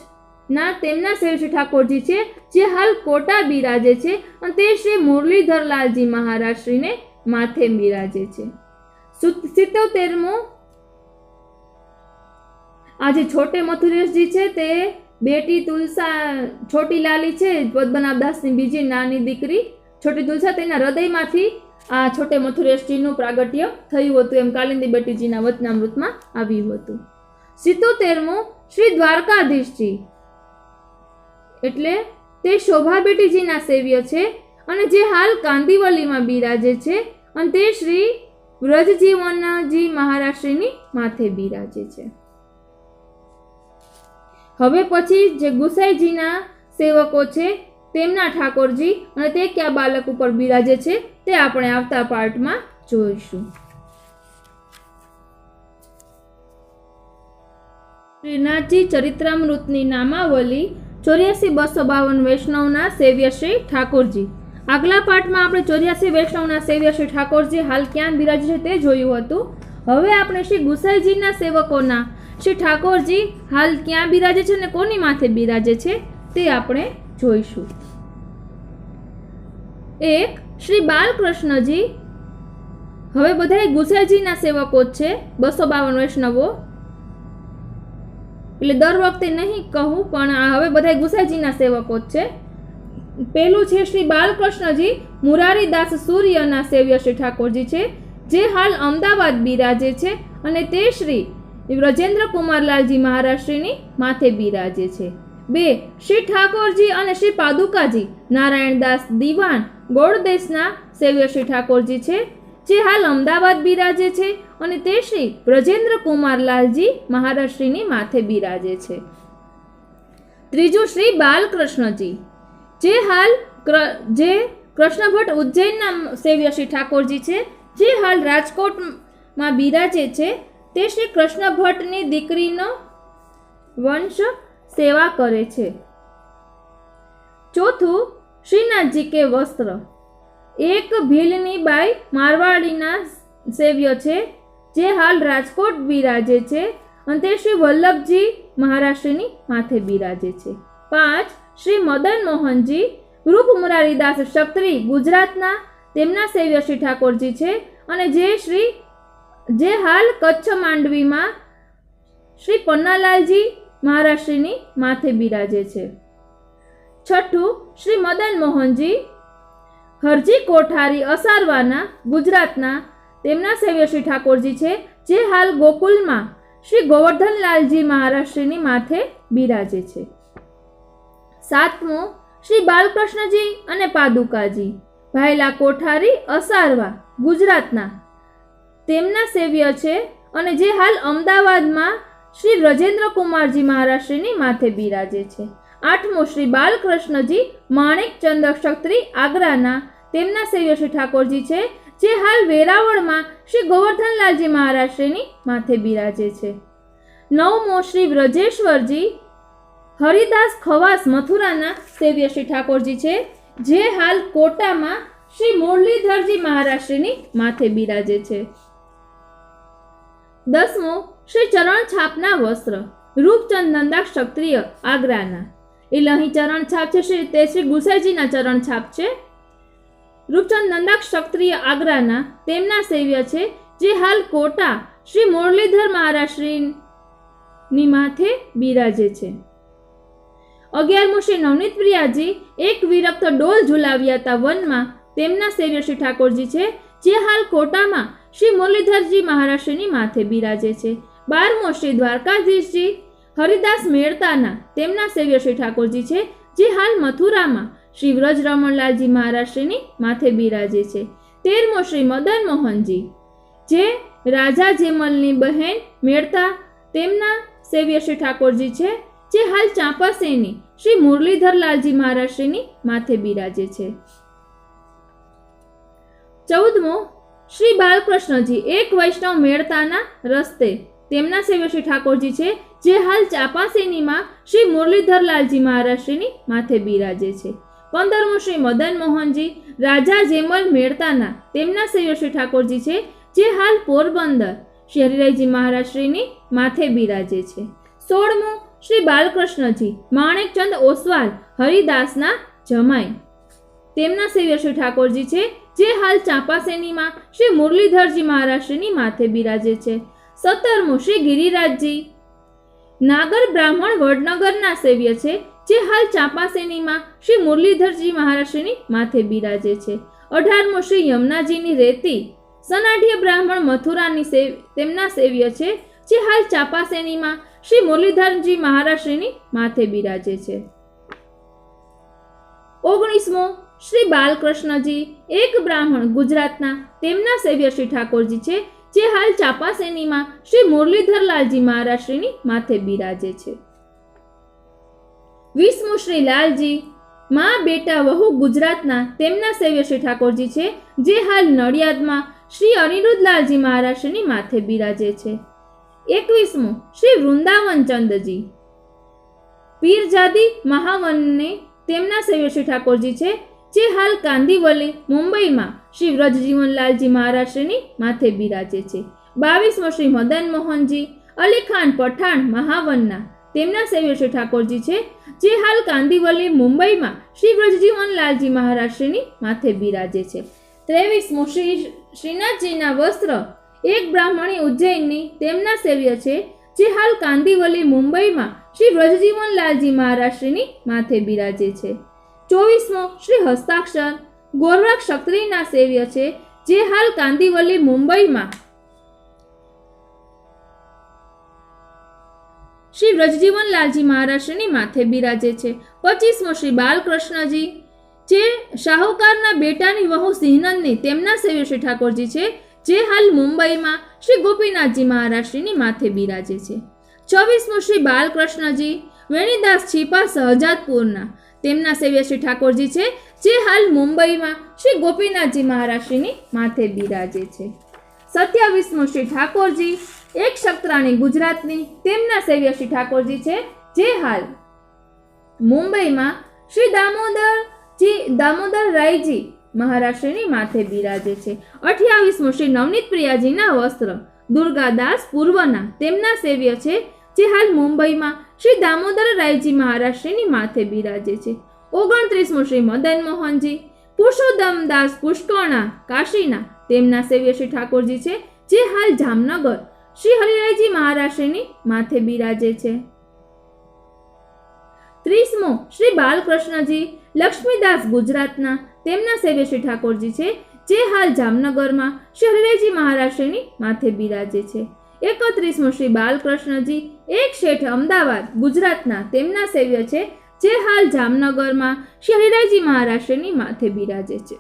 ના તેમના સેવ્ય શ્રી ઠાકોરજી છે જે હાલ કોટા બિરાજે છે અને તે શ્રી મુરલીધરલાલજી મહારાજ શ્રીને માથે બિરાજે છે. 77મું આજે છોટે મથુરેશજી છે તે બેટી તુલસા છોટી લાલી છે પદ્મનાભદાસની બીજી નાની દીકરી છોટી તુલસા તેના હૃદયમાંથી આ છોટે મથુરેશજીનું પ્રાગટ્ય થયું હતું એમ કાલિંદી બેટીજીના વચનામૃતમાં આવ્યું હતું. 77મું શ્રી દ્વારકાધીશજી એટલે તે શોભા બેટીજીના સેવ્ય છે અને જે હાલ કાંદીવલીમાં બિરાજે છે અને તે શ્રી વ્રજજીવનજી મહારાજ શ્રીની માથે બિરાજે છે. હવે પછી જે ગુસાઈજીના સેવકો છે તેમના ઠાકોરજી અને તે કયા બાલક ઉપર બિરાજે છે તે આપણે આવતા પાર્ટમાં જોઈશું. શ્રીનાથજી ચરિત્રામૃતની નામાવલી 84-252 વૈષ્ણવના સેવ્ય શ્રી ઠાકોરજી. આગલા પાઠમાં આપણે 84 વૈષ્ણવના સેવ્ય શ્રી ઠાકોરજી હાલ ક્યાં બિરાજે છે તે જોયું હતું. હવે આપણે શ્રી ગુસાઈજીના સેવકોના શ્રી ઠાકોરજી હાલ ક્યાં બિરાજે છે અને કોની માથે બિરાજે છે તે આપણે જોઈશું. એક શ્રી બાલકૃષ્ણજી. હવે બધા ગુસાઈજીના સેવકો જ છે, 252 વૈષ્ણવો, એટલે દર વખતે નહીં કહું, પણ હવે બધા ગુસાઈજીના સેવકો જ છે. પેલું છે શ્રી બાલકૃષ્ણજી મુરારીદાસ સૂર્યના સેવ્ય શ્રી ઠાકોરજી છે, જે હાલ અમદાવાદ બિરાજે છે અને તે શ્રી વ્રજેન્દ્ર કુમારલાલજી મહારાજશ્રીની માથે બિરાજે છે. 2 શ્રી ઠાકોરજી અને શ્રી પાદુકાજી નારાયણદાસ દિવાન ગોળદેશના સેવ્ય શ્રી ઠાકોરજી છે, જે હાલ અમદાવાદ બિરાજે છે અને તે શ્રી વ્રજેન્દ્ર કુમારલાલજી મહારાજશ્રીની માથે બિરાજે છે. 3 શ્રી બાલકૃષ્ણજી, જે હાલ કૃષ્ણ ભટ્ટ ઉજ્જૈનના સેવ્ય શ્રી ઠાકોરજી છે, જે હાલ રાજકોટમાં બિરાજે છે. તે શ્રી કૃષ્ણ ભટ્ટની દીકરીનો વંશ સેવા કરે છે. 4 શ્રીનાથજી કે વસ્ત્ર. એક ભીલની બાઈ મારવાડીના સેવ્ય છે, જે હાલ રાજકોટ બિરાજે છે અને તે શ્રી વલ્લભજી મહારાજશ્રીની માથે બિરાજે છે. 5 શ્રી મદન મોહનજી રૂપ મુરારીદાસ ક્ષત્રિય ગુજરાતના, તેમના સેવ્ય શ્રી ઠાકોરજી છે અને જે હાલ કચ્છ માંડવીમાં શ્રી પન્નાલાલજી મહારાજશ્રીની માથે બિરાજે છે. 6 શ્રી મદન મોહનજી હરજી કોઠારી અસારવાના ગુજરાતના, તેમના સેવ્ય શ્રી ઠાકોરજી છે, જે હાલ ગોકુલમાં શ્રી ગોવર્ધનલાલજી મહારાજશ્રીની માથે બિરાજે છે. 7 શ્રી બાલકૃષ્ણજી અને પાદુકાજી ભાયલા કોઠારી અસારવા ગુજરાતના, તેમના સેવ્ય છે અને જે હાલ અમદાવાદમાં શ્રી વ્રજેન્દ્ર કુમારજી મહારાજશ્રીની માથે બિરાજે છે. 8 શ્રી બાલકૃષ્ણજી માણેકચંદ ક્ષત્રિય આગ્રાના, તેમના સેવ્ય શ્રી ઠાકોરજી છે, જે હાલ વેરાવળમાં શ્રી ગોવર્ધનલાલજી મહારાજશ્રીની માથે બિરાજે છે. 9 શ્રી વ્રજેશ્વરજી હરિદાસ ખવાસ મથુરાના સેવ્ય શ્રી ઠાકોરજી છે, જે હાલ કોટામાં શ્રી મુરલીધરજી મહારાજશ્રીની માથે બિરાજે છે. 10 શ્રી ચરણ છાપના વસ્ત્ર રૂપચંદ નંદા ક્ષત્રિય આગ્રાના, એટલે અહીં ચરણ છાપ છે તે શ્રી ગુસાઈજીના ચરણ છાપ છે. રૂપચંદ નંદા ક્ષત્રિય આગ્રાના, તેમના સેવ્ય છે, જે હાલ કોટા શ્રી મુરલીધર મહારાજશ્રીની માથે બિરાજે છે. 11 શ્રી નવનીત પ્રિયાજી એક વિરક્ત ડોલ ઝુલાવ્યાતા વનમાં, તેમના સેવ્ય શ્રી ઠાકોરજી છે, જે હાલ કોટામાં શ્રી મુરલીધરજી મહારાજશ્રીની માથે બિરાજે છે. 12 શ્રી દ્વારકાધીશજી હરિદાસ મેળતાના, તેમના સેવ્ય શ્રી ઠાકોરજી છે, જે હાલ મથુરામાં શ્રી વ્રજ રમણલાલજી મહારાજશ્રીની માથે બિરાજે છે. 13 શ્રી મદન મોહનજી, જે રાજા જેમલની બહેન મેળતા, તેમના સેવ્ય શ્રી ઠાકોરજી છે, જે હાલ ચાંપાસેની શ્રી મુરલીધરલાલજી મહારાજશ્રીની માથે બિરાજે છે. 14 શ્રી બાલકૃષ્ણજી એક વૈષ્ણવ મેળતાના રસ્તે, તેમના સેવ્ય શ્રી ઠાકોરજી છે, જે હાલ ચાંપાસેનીમાં શ્રી મુરલીધરલાલજી મહારાજશ્રીની માથે બિરાજે છે. 15 શ્રી મદન મોહનજી રાજા જેમલ મેળતાના, તેમના સેવ્ય શ્રી ઠાકોરજી છે, જે હાલ પોરબંદર શ્રી હરિરાયજી મહારાજશ્રીની માથે બિરાજે છે. 16 શ્રી બાલકૃષ્ણજી માણેકચંદ ઓસવાલ હરિદાસના જમાઈ, તેમના સેવ્ય શ્રી ઠાકોરજી છે, જે હાલ ચાંપાસેનીમાં શ્રી મુરલીધરજી મહારાજશ્રીની માથે બિરાજે છે. 17 શ્રી ગિરિરાજજી નાગર બ્રાહ્મણ વડનગરના સેવ્ય છે, જે હાલ ચાંપાસેનીમાં શ્રી મુરલીધરજી મહારાજશ્રીની માથે બિરાજે છે. 18 શ્રી યમુનાજીની રેતી સનાઢ્ય બ્રાહ્મણ મથુરાની તેમના સેવ્ય છે, જે હાલ ચાંપાસેનીમાં શ્રી મુરલીધરજી મહારાજશ્રીની માથે બિરાજે છે. 19 શ્રી બાલકૃષ્ણજી એક બ્રાહ્મણ ગુજરાતના, તેમના સેવ્ય શ્રી ઠાકોરજી છે, જે હાલ ચાંપાસેનીમાં શ્રી મુરલીધરલાલજી મહારાજશ્રીની માથે બિરાજે છે. 20 શ્રી લાલજી મા બેટા વહુ ગુજરાતના, તેમના સેવ્ય શ્રી ઠાકોરજી છે, જે હાલ નડિયાદમાં શ્રી અનિરુદ્ધલાલજી મહારાજશ્રીની માથે બિરાજે છે. 21 શ્રી વૃંદાવન ચંદજી પીરજાદી મહાવનને તેમના સેવ્ય શ્રી ઠાકોરજી છે, જે હાલ કાંદીવલી મુંબઈમાં શ્રી વ્રજજીવનલાલજી મહારાજશ્રીની માથે બિરાજે છે. 22મો શ્રી મદન મોહનજી અલીખાન પઠાણ મહાવનના તેમના સેવ્ય શ્રી ઠાકોરજી છે, જે હાલ કાંદીવલી મુંબઈમાં શ્રી વ્રજજીવનલાલજી મહારાજશ્રીની માથે બિરાજે છે. 23મો શ્રી શ્રીનાથજીના વસ્ત્ર એક બ્રાહ્મણી ઉજ્જૈનની તેમના સેવ્ય છે, જે હાલ કાંદીવલી મુંબઈમાં શ્રી વ્રજજીવનલાલજી મહારાજશ્રીની માથે બિરાજે છે. 24મો શ્રી હસ્તાક્ષર ગોરવા ક્ષત્રિયના સેવ્ય છે, જે હાલ કાંદીવલી મુંબઈમાં શ્રી વ્રજજીવનલાલજી મહારાજશ્રીની માથે બિરાજે છે. 25મો શ્રી બાલકૃષ્ણજી, જે શાહુકારના બેટાની વહુ સિંહનંદની તેમના સેવ્ય શ્રી ઠાકોરજી છે, જે હાલ મુંબઈમાં શ્રી ગોપીનાથજી મહારાજશ્રીની માથે બિરાજે છે. 26મો શ્રી બાલકૃષ્ણજી વેણીદાસ છીપા સહજાદપુરના તેમના સેવ્ય શ્રી ઠાકોરજી છે, જે હાલ મુંબઈમાં શ્રી ગોપીનાથજી મહારાજશ્રીની માથે બિરાજે છે. 27મો શ્રી ઠાકોરજી એક ક્ષત્રાણી ગુજરાતની તેમના સેવ્ય શ્રી ઠાકોરજી છે, જે હાલ મુંબઈમાં શ્રી દામોદર રાયજી મહારાજશ્રીની માથે બિરાજે છે. 28મો શ્રી નવનીત પ્રિયાજીના વસ્ત્ર દુર્ગાદાસ પૂર્વના તેમના સેવ્ય છે, જે હાલ મુંબઈમાં શ્રી દામોદર રાયજી મહારાજશ્રીની માથે બિરાજે છે. 29મો શ્રી મદન મોહનજી પુરુષોત્તમદાસ પુષ્કરણા કાશીના તેમના સેવ્ય શ્રી ઠાકોરજી છે, જે હાલ જામનગર શ્રી હરિરાયજી મહારાજશ્રીની માથે બિરાજે છે. 30મો શ્રી બાલકૃષ્ણજી લક્ષ્મીદાસ ગુજરાતના તેમના સેવ્ય શ્રી ઠાકોરજી છે, જે હાલ જામનગરમાં શ્રી હરિરાયજી મહારાજશ્રીની માથે બિરાજે છે. 31મો શ્રી બાલકૃષ્ણજી એક શેઠ અમદાવાદ ગુજરાતના તેમના સેવ્ય છે, જે હાલ જામનગરમાં શ્રી હરિરાયજી મહારાજશ્રીની માથે બિરાજે છે.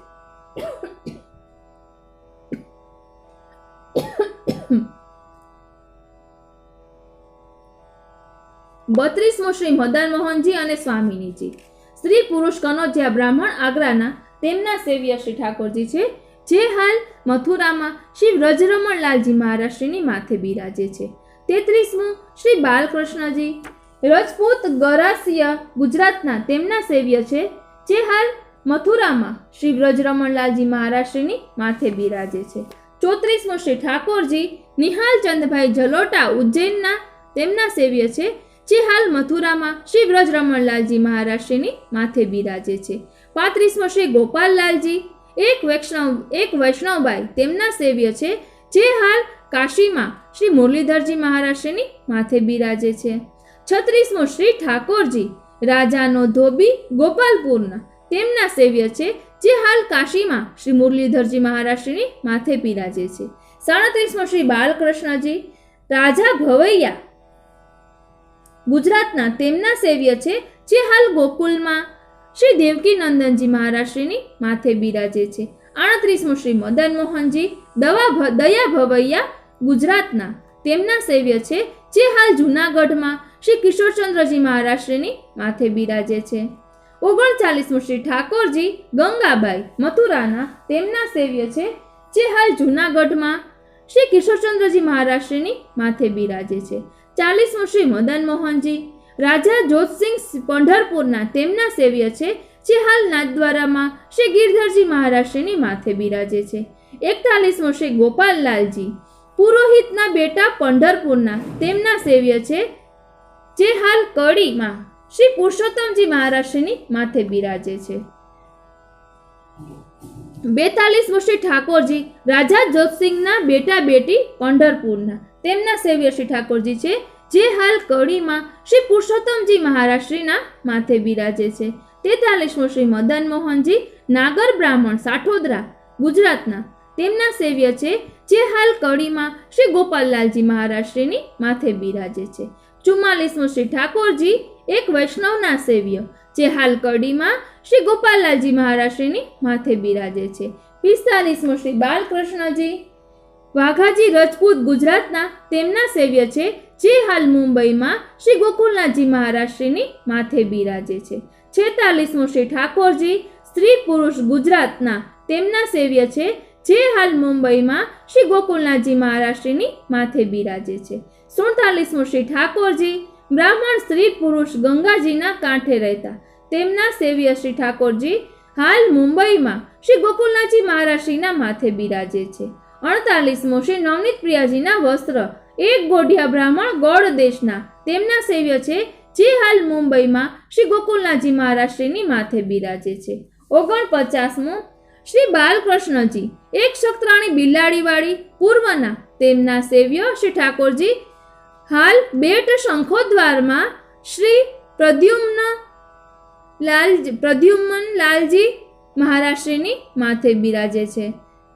32મો શ્રી મદન મોહનજી અને સ્વામિનીજી સ્ત્રી પુરુષ કનોજિયા બ્રાહ્મણ આગ્રાના તેમના સેવ્ય શ્રી ઠાકોરજી છે, જે હાલ મથુરામાં શ્રી વ્રજરમણલાલજી મહારાજશ્રીની માથે બિરાજે છે. 33મો શ્રી બાલકૃષ્ણજી રજપૂત ગરાસિયા ગુજરાતના તેમના સેવ્ય છે, જે હાલ મથુરામાં શ્રી વ્રજરમણલાલજી મહારાજશ્રીની માથે બિરાજે છે. 34મો શ્રી ઠાકોરજી નિહાલચંદભાઈ જલોટા ઉજ્જૈનના તેમના સેવ્ય છે, જે હાલ મથુરામાં શ્રી વ્રજરમણલાલજી મહારાજશ્રીની માથે બિરાજે છે. 35મો શ્રી ગોપાલલાલજી એક વૈષ્ણવબાઈ તેમના સેવ્ય છે, જે હાલ કાશીમાં શ્રી મુરલીધરજી મહારાજશ્રીની માથે બિરાજે છે. 36મો શ્રી ઠાકોરજી રાજાનો ધોબી ગોપાલપુરના તેમના સેવ્ય છે, જે હાલ કાશીમાં શ્રી મુરલીધરજી મહારાજશ્રીની માથે બિરાજે છે. 37મો શ્રી બાલકૃષ્ણજી રાજા ભવૈયા ગુજરાતના તેમના સેવ્ય છે, જે હાલ ગોકુલમાં શ્રી દેવકી નંદનજી મહારાજશ્રીની માથે બિરાજે છે. 38મો શ્રી મદન મોહનજી દયા ભવૈયા ગુજરાતના તેમના સેવ્ય છે, જે હાલ જૂનાગઢમાં શ્રી કિશોરચંદ્રજી મહારાજશ્રીની માથે બિરાજે છે. 39મો શ્રી ઠાકોરજી ગંગાબાઈ મથુરાના તેમના સેવ્ય છે, જે હાલ જૂનાગઢમાં શ્રી કિશોરચંદ્રજી મહારાજશ્રીની માથે બિરાજે છે. 40મો શ્રી મદન મોહનજી રાજા જોતસિંહ પંઢરપુરના તેમના સેવ્ય છે, જે હાલ નાથદ્વારામાં શ્રી ગિરધરજી મહારાજશ્રીની માથે બિરાજે છે. 41મો શ્રી ગોપાલલાલજી પુરોહિતના બેટા પંઢરપુરના તેમના સેવ્ય છે, જે હાલ કડીમાં શ્રી પુરુષોત્તમજી મહારાજશ્રીની માથે બિરાજે છે. 42મો શ્રી ઠાકોરજી રાજા જોતસિંહના બેટા બેટી પંઢરપુરના તેમના સેવ્ય શ્રી ઠાકોરજી છે, જે હાલ કડીમાં શ્રી પુરુષોત્તમજી મહારાજશ્રીના માથે બિરાજે છે. 43મો શ્રી મદન મોહનજી નાગર બ્રાહ્મણ સાઠોદરા ગુજરાતના તેમના સેવ્ય છે, જે હાલ કડીમાં શ્રી ગોપાલલાલજી મહારાજશ્રીની માથે બિરાજે છે. 44મો શ્રી ઠાકોરજી એક વૈષ્ણવના સેવ્ય, જે હાલ કડીમાં શ્રી ગોપાલલાલજી મહારાજશ્રીની માથે બિરાજે છે. 45મો શ્રી બાલકૃષ્ણજી વાઘાજી રજપૂત ગુજરાતના તેમના સેવ્ય છે, જે હાલ મુંબઈમાં શ્રી ગોકુલનાથજી મહારાજશ્રીની માથે બિરાજે છે. 46મો શ્રી ઠાકોરજી સ્ત્રી પુરુષ ગુજરાતના તેમના સેવ્ય છે, જે હાલ મુંબઈમાં શ્રી ગોકુલનાથજી મહારાજશ્રીની માથે બિરાજે છે. 47મો શ્રી ઠાકોરજી બ્રાહ્મણ સ્ત્રી પુરુષ ગંગાજીના કાંઠે રહેતા. તેમના સેવ્ય શ્રી ઠાકોરજી હાલ મુંબઈમાં શ્રી ગોકુલનાથજી મહારાજશ્રીના માથે બિરાજે છે. 48મો શ્રી નવનીત પ્રિયાજીના વસ્ત્ર એક ગોઢિયા બ્રાહ્મણ ગોળ દેશના. તેમના સેવ્ય છે જે હાલ મુંબઈમાં શ્રી ગોકુલનાથજી મહારાજશ્રીની માથે બિરાજે છે. 49મો શ્રી બાલકૃષ્ણજી એક શક્ત્રાણી બિલાડીવાળી પૂર્વના. તેમના સેવ્ય શ્રી ઠાકોરજી હાલ બેટ શંખોદ્વારમાં શ્રી પ્રદ્યુમ્ન લાલજી મહારાજશ્રીની માથે બિરાજે છે.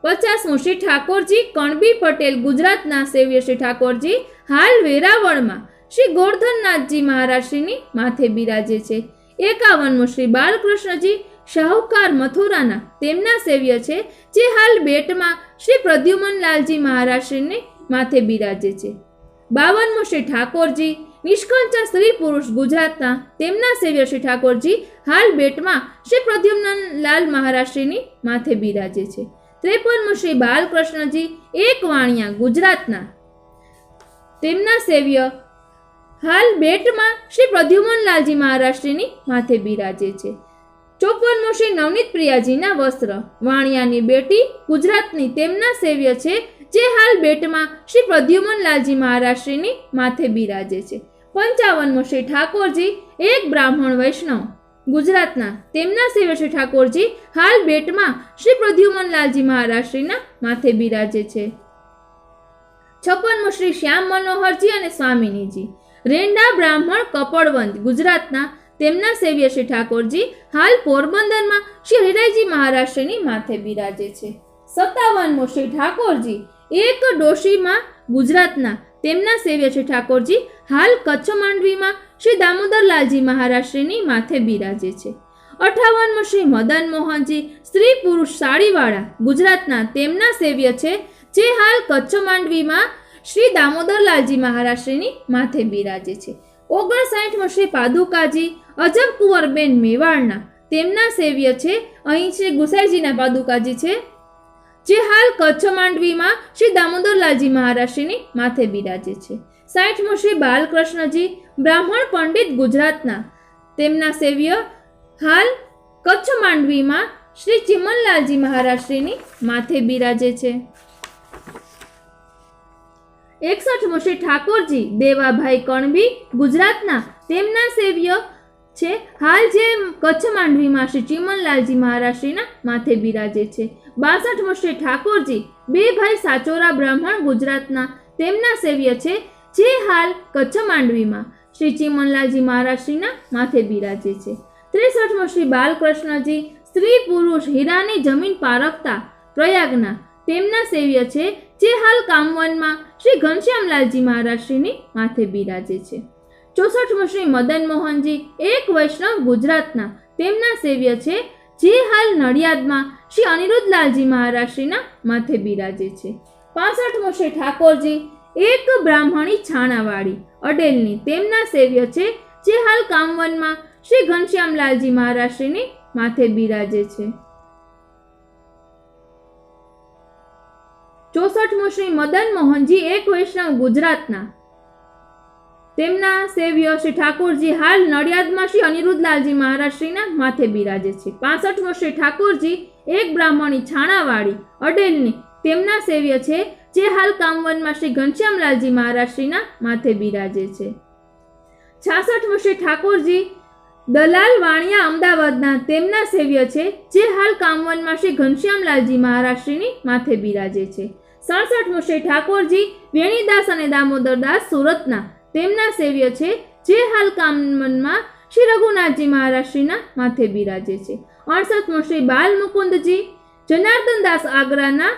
50મો શ્રી ઠાકોરજી કણબી પટેલ ગુજરાતના સેવ્ય શ્રી ઠાકોરજી હાલ વેરાવળમાં શ્રી ગોરધનનાથજી મહારાજશ્રીની માથે બિરાજે છે. 51મો શ્રી બાલકૃષ્ણજી શાહુકાર મથુરાના. તેમના સેવ્ય છે જે હાલ બેટમાં શ્રી પ્રદ્યુમન લાલજી મહારાજશ્રીની માથે બિરાજે છે. 52મો શ્રી ઠાકોરજી નિષ્કંચન સ્ત્રી પુરુષ ગુજરાતના. તેમના સેવ્ય શ્રી ઠાકોરજી હાલ બેટમાં શ્રી પ્રદ્યુમન લાલ મહારાજશ્રીની માથે બિરાજે છે. 53મો શ્રી બાલકૃષ્ણજી એક વાણિયા ગુજરાતના. તેમના સેવ્ય હાલ બેટમાં શ્રી પ્રદ્યુમન લાલજી મહારાજશ્રીની માથે બિરાજે છે. 54મો શ્રી નવનીત પ્રિયાજીના વસ્ત્ર વાણિયાની બેટી ગુજરાતની. તેમના સેવ્ય છે જે હાલ બેટમાં શ્રી પ્રદ્યુમન લાલજી મહારાજશ્રીની માથે બિરાજે છે. 55મો શ્રી ઠાકોરજી એક બ્રાહ્મણ વૈષ્ણવ ગુજરાતના. તેમના સેવ્ય શ્રી ઠાકોરજી હાલ બેટમાં શ્રી પ્રદ્યુમન લાલજી મહારાજશ્રીના માથે બિરાજે છે. 56મો શ્રી શ્યામ મનોહરજી અને સ્વામિનીજી રેંડા બ્રાહ્મણ કપડવંત ગુજરાતના. તેમના સેવ્ય શ્રી ઠાકોરજી હાલ પોરબંદરમાં શ્રી હરિરાયજી મહારાજશ્રીની માથે બિરાજે છે. 57મો શ્રી ઠાકોરજી એક ડોશીમાં ગુજરાતના. તેમના સેવ્ય શ્રી ઠાકોરજી હાલ કચ્છ માંડવીમાં શ્રી દામોદરલાલજી મહારાજશ્રીની માથે બિરાજે છે. 58મો શ્રી મદન મોહનજી સ્ત્રી પુરુષ સાડીવાળા ગુજરાતના. તેમના સેવ્ય છે જે હાલ કચ્છ માંડવીમાં શ્રી દામોદરલાલજી મહારાજશ્રીની માથે બિરાજે છે. 59મો શ્રી પાદુકાજી અજબ કુંવરબેન મેવાડના. તેમના સેવ્ય છે અહીં શ્રી ગુસાઈજીના પાદુકાજી છે જે હાલ કચ્છ માંડવીમાં શ્રી દામોદરલાલજી મહારાજશ્રીની માથે બિરાજે છે. 60મો શ્રી બાલકૃષ્ણજી બ્રાહ્મણ પંડિત ગુજરાતના. તેમના સેવ્ય હાલ કચ્છ માંડવીમાં શ્રી ચિમનલાલજી મહારાજશ્રીની માથે બિરાજે છે. 61મો શ્રી ઠાકોરજી દેવાભાઈ કણબી ગુજરાતના. તેમના સેવ્ય છે હાલ જે કચ્છ માંડવીમાં શ્રી ચિમનલાલજી મહારાજશ્રીના માથે બિરાજે છે. 62મો શ્રી ઠાકોરજી બે ભાઈ સાચોરા બ્રાહ્મણ ગુજરાતના. તેમના સેવ્ય છે જે હાલ કચ્છ માંડવીમાં શ્રી ચિમનલાલજી મહારાજશ્રીના માથે બિરાજે છે. 63મો શ્રી બાલકૃષ્ણજી સ્ત્રી પુરુષ હીરાની જમીન પારખતા પ્રયાગના. તેમના સેવ્ય છે જે હાલ કામવનમાં શ્રી ઘનશ્યામલાલજી મહારાજશ્રીની માથે બિરાજે છે. 64મો શ્રી મદન મોહનજી એક વૈષ્ણવ ગુજરાતના. તેમના સેવ્ય છે જે હાલ નડિયાદમાં શ્રી અનિરુદ્ધલાલજી મહારાજશ્રીના માથે બિરાજે છે. 65મો શ્રી ઠાકોરજી એક બ્રાહ્મણી છાણાવાળી અડેલની. તેમના સેવ્ય છે જે હાલ કામવનમાં શ્રી ઘનશ્યામલાલજી મહારાજશ્રીની માથે બિરાજે છે. 64મો શ્રી મદન મોહનજી એક વૈષ્ણવ ગુજરાતના. તેમના સેવ્ય શ્રી ઠાકોરજી હાલ નડિયાદમાં શ્રી અનિરુદ્ધલાલજી મહારાજશ્રીના માથે બિરાજે છે. 65મો શ્રી ઠાકોરજી એક બ્રાહ્મણી છાણાવાળી અડેલની. તેમના સેવ્ય છે જે હાલ કામવનમાં શ્રી ઘનશ્યામલાલજી મહારાજશ્રીના માથે બિરાજે છે. 66મો શ્રી ઠાકોરજી દલાલ વાણિયા અમદાવાદના. તેમના સેવ્ય છે જે હાલ કામવનમાં શ્રી ઘનશ્યામલાલજી મહારાજશ્રીની માથે બિરાજે છે. 67મો શ્રી ઠાકોરજી વેણીદાસ અને દામોદરદાસ સુરતના. તેમના સેવ્ય છે જે હાલ કામવનમાં શ્રી રઘુનાથજી મહારાજશ્રીના માથે બિરાજે છે. 68મો શ્રી બાલ મુકુંદજી જનાર્દનદાસ આગ્રાના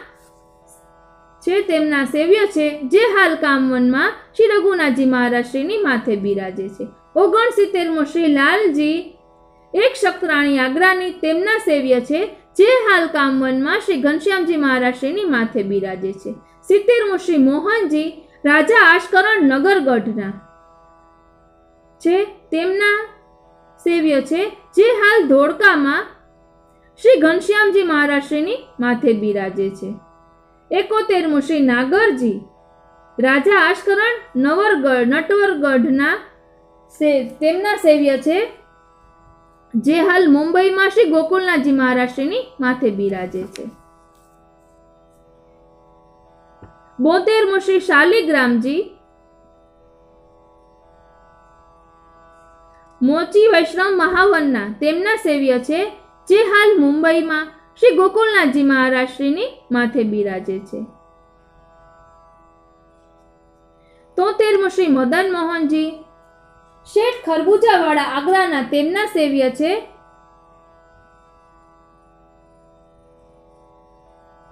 છે. તેમના સેવ્ય છે જે હાલ કામવનમાં શ્રી રઘુનાથજી મહારાજશ્રીની માથે બિરાજે છે. 69મો શ્રી લાલજી એક શક્તરાણી આગ્રાની. તેમના સેવ્ય છે જે હાલ કામવનમાં શ્રી ઘનશ્યામજી મહારાજશ્રીની માથે બિરાજે છે. 70મો શ્રી મોહનજી રાજા આશકરણ નગરગઢના છે. તેમના સેવ્ય છે જે હાલ ધોળકામાં શ્રી ઘનશ્યામજી મહારાજશ્રીની માથે બિરાજે છે. 71મો શ્રી નાગરજી રાજા આશકરણ નટવરગઢના. તેમના સેવ્ય છે જે હાલ મુંબઈમાં શ્રી ગોકુલનાથજી મહારાજશ્રીની માથે બિરાજે છે. 72મું શ્રી શાલિગ્રામજી મોચી વૈષ્ણવ મહાવનના તેમના સેવ્ય છે જે હાલ મુંબઈમાં શ્રી ગોકુલનાથજી મહારાજશ્રીની માથે બિરાજે છે. 73મું શ્રી મદન મોહનજી શેઠ ખરબૂજાવાળા આગ્રાના તેમના સેવ્ય છે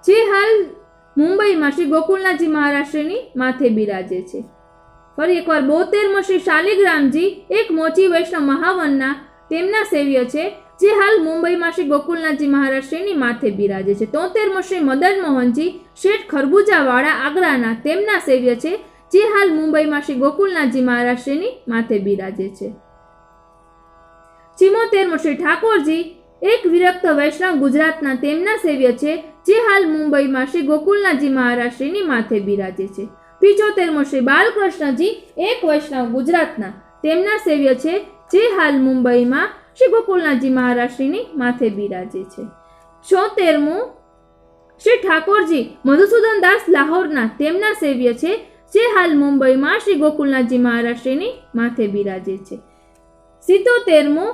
જે હાલ મુંબઈમાં શ્રી ગોકુલનાથજી મહારાજશ્રીની માથે બિરાજે છે. ફરી એકવાર 72મો શ્રી શાલિગ્રામજી એક મોચી વૈષ્ણવ મહાવનના તેમના સેવ્ય છે જે હાલ મુંબઈમાં શ્રી ગોકુલનાથજી મહારાજશ્રીની માથે બિરાજે છે. 73મો શ્રી મદન મોહનજી શેઠ ખરબૂજાવાળા આગ્રાના તેમના સેવ્ય છે જે હાલ મુંબઈમાં શ્રી ગોકુલનાથજી મહારાજશ્રીની માથે બિરાજે છે. 74મો શ્રી ઠાકોરજી એક વિરક્ત વૈષ્ણવ ગુજરાતના તેમના સેવ્ય છે જે હાલ મુંબઈમાં શ્રી ગોકુલનાથજી મહારાજશ્રીની માથે બિરાજે છે. 75મો શ્રી બાલકૃષ્ણજી એક વૈષ્ણવ ગુજરાતના તેમના સેવ્ય છે જે હાલ મુંબઈમાં શ્રી ગોકુલનાથજી મહારાજશ્રીની માથે બિરાજે છે. 76મું શ્રી ઠાકોરજી મધુસૂદન દાસ લાહોરના તેમના સેવ્ય છે જે હાલ મુંબઈમાં શ્રી ગોકુલનાથજી મહારાજશ્રીની માથે બિરાજે છે. 77મું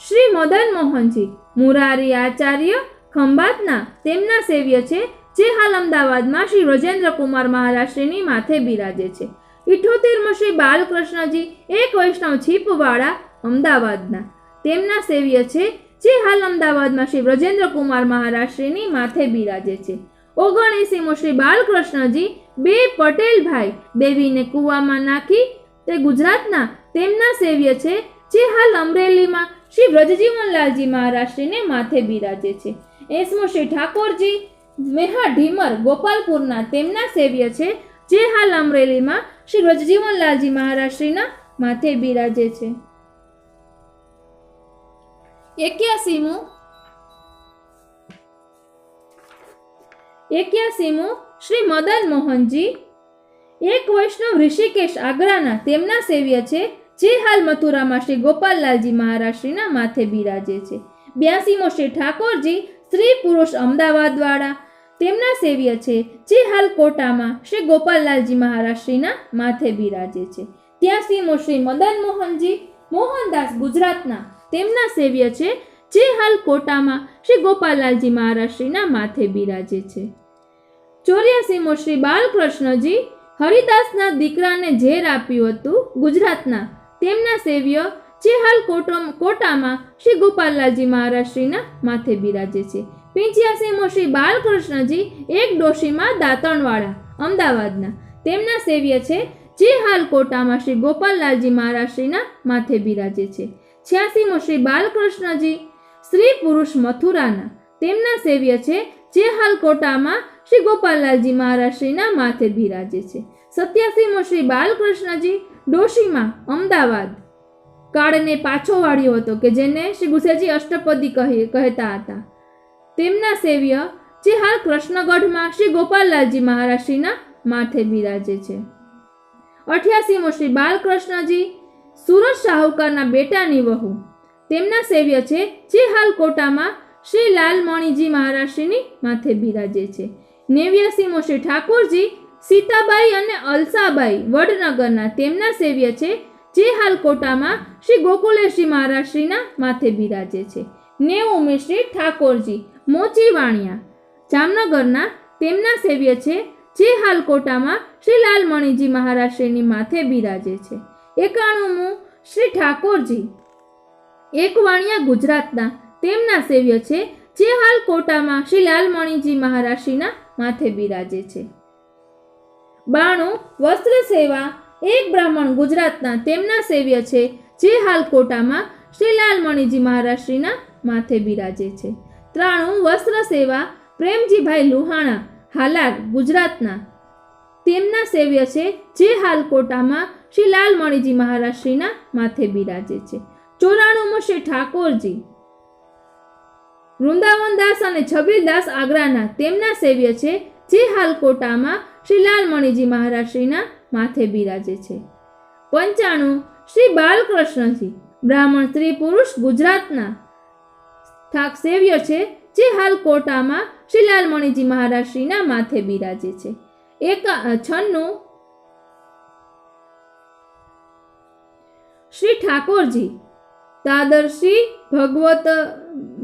શ્રી મદન મોહનજી મુરારી આચાર્ય ખંભાતના તેમના સેવ્ય છે જે હાલ અમદાવાદમાં શ્રી વ્રજેન્દ્રકુમાર મહારાજશ્રીની માથે બિરાજે છે. 78મો શ્રી બાલકૃષ્ણજી એક વૈષ્ણવ છીપવાળા અમદાવાદના તેમના સેવ્ય છે જે હાલ અમદાવાદમાં શ્રી વ્રજેન્દ્રકુમાર મહારાજશ્રીની માથે બિરાજે છે. 79મો શ્રી બાલકૃષ્ણજી બે પટેલભાઈ દેવીને કૂવામાં નાખી તે ગુજરાતના તેમના સેવ્ય છે જે હાલ અમરેલીમાં શ્રી વ્રજજીવનલાલજી મહારાજશ્રીને માથે બિરાજે છે. 80મો શ્રી ઠાકોરજી મેહા ઢીમર ગોપાલપુરના તેમના સેવ્ય છે જે હાલ અમરેલીમાં શ્રી વ્રજજીવનલાલજી મહારાજશ્રીના માથે બિરાજે છે. 81મું શ્રી મદન મોહનજી એક વૈષ્ણવ ઋષિકેશ આગ્રાના તેમના સેવ્ય છે જે હાલ મથુરામાં શ્રી ગોપાલલાલજી મહારાજશ્રીના માથે બિરાજે છે. 82મો શ્રી ઠાકોરજી સ્ત્રી પુરુષ અમદાવાદવાળા તેમના સેવ્ય છે જે હાલ કોટામાં શ્રી ગોપાલલાલજી મહારાજશ્રીના માથે બિરાજે છે. 83મો શ્રી મદન મોહનજી મોહનદાસ ગુજરાતના તેમના સેવ્ય છે જે હાલ કોટામાં શ્રી ગોપાલલાલજી મહારાજશ્રીના માથે બિરાજે છે. 84મો શ્રી બાલકૃષ્ણજી હરિદાસના દીકરાને ઝેર આપ્યું હતું ગુજરાતના તેમના સેવ્ય જે હાલ કોટામાં શ્રી ગોપાલલાલજી મહારાજશ્રીના માથે બિરાજે છે. 85મો શ્રી બાલકૃષ્ણજી એક ડોશીમાં દાંતણવાળા અમદાવાદના તેમના સેવ્ય છે જે હાલ કોટામાં શ્રી ગોપાલલાલજી મહારાજશ્રીના માથે બિરાજે છે. 86મો શ્રી બાલકૃષ્ણજી સ્ત્રી પુરુષ મથુરાના તેમના સેવ્ય છે જે હાલ કોટામાં શ્રી ગોપાલલાલજી મહારાજશ્રીના માથે બિરાજે છે. 87મો શ્રી બાલકૃષ્ણજી ડોશીમાં અમદાવાદ કાળને પાછો વાળ્યો હતો કે જેને શ્રી ગુસેજી અષ્ટપદી કહેતા હતા તેમના સેવ્ય જે હાલ કૃષ્ણગઢમાં શ્રી ગોપાલલાલજી મહારાજશ્રીના માથે બિરાજે છે. 88મો શ્રી બાલકૃષ્ણજી સુરત શાહુકારના બેટાની વહુ તેમના સેવ્ય છે જે હાલ કોટામાં શ્રી લાલમણીજી મહારાજશ્રીની માથે બિરાજે છે. 89મો શ્રી ઠાકોરજી સીતાબાઈ અને અલસાબાઈ વડનગરના તેમના સેવ્ય છે જે હાલ કોટામાં શ્રી ગોકુલેશજી મહારાજશ્રીના માથે બિરાજે છે. 90મી શ્રી ઠાકોરજી મોચીવાણિયા જામનગરના તેમના સેવ્ય છે જે હાલ કોટામાં શ્રી લાલમણીજી મહારાજશ્રીની માથે બિરાજે છે. 91મું શ્રી ઠાકોરજી એકવાણિયા ગુજરાતના તેમના સેવ્ય છે જે હાલ કોટામાં શ્રી લાલમણીજી મહારાજશ્રીના માથે બિરાજે છે. 92 વસ્ત્ર સેવા એક બ્રાહ્મણ ગુજરાતના તેમના સેવ્ય છે જે હાલ કોટામાં શ્રી લાલમણીજી મહારાજશ્રીના માથે બિરાજે છે. 93 વસ્ત્ર સેવા પ્રેમજીભાઈ લુહાણા હાલાર ગુજરાતના તેમના સેવ્ય છે જે હાલ કોટામાં શ્રી લાલમણીજી મહારાજશ્રીના માથે બિરાજે છે. 94મો શ્રી ઠાકોરજી વૃંદાવનદાસ અને છબીરદાસ આગ્રાના તેમના સેવ્ય છે જે હાલ કોટામાં શ્રી લાલમણીજી મહારાજશ્રીના માથે બિરાજે છે. 95 શ્રી બાલકૃષ્ણજી બ્રાહ્મણ સ્ત્રી પુરુષ ગુજરાતના થાક સેવ્ય છે, જે હાલ કોટામાં શ્રી લાલમણીજી મહારાજ શ્રીના માથે બિરાજે છે. 96 શ્રી ઠાકોરજી દાદર શ્રી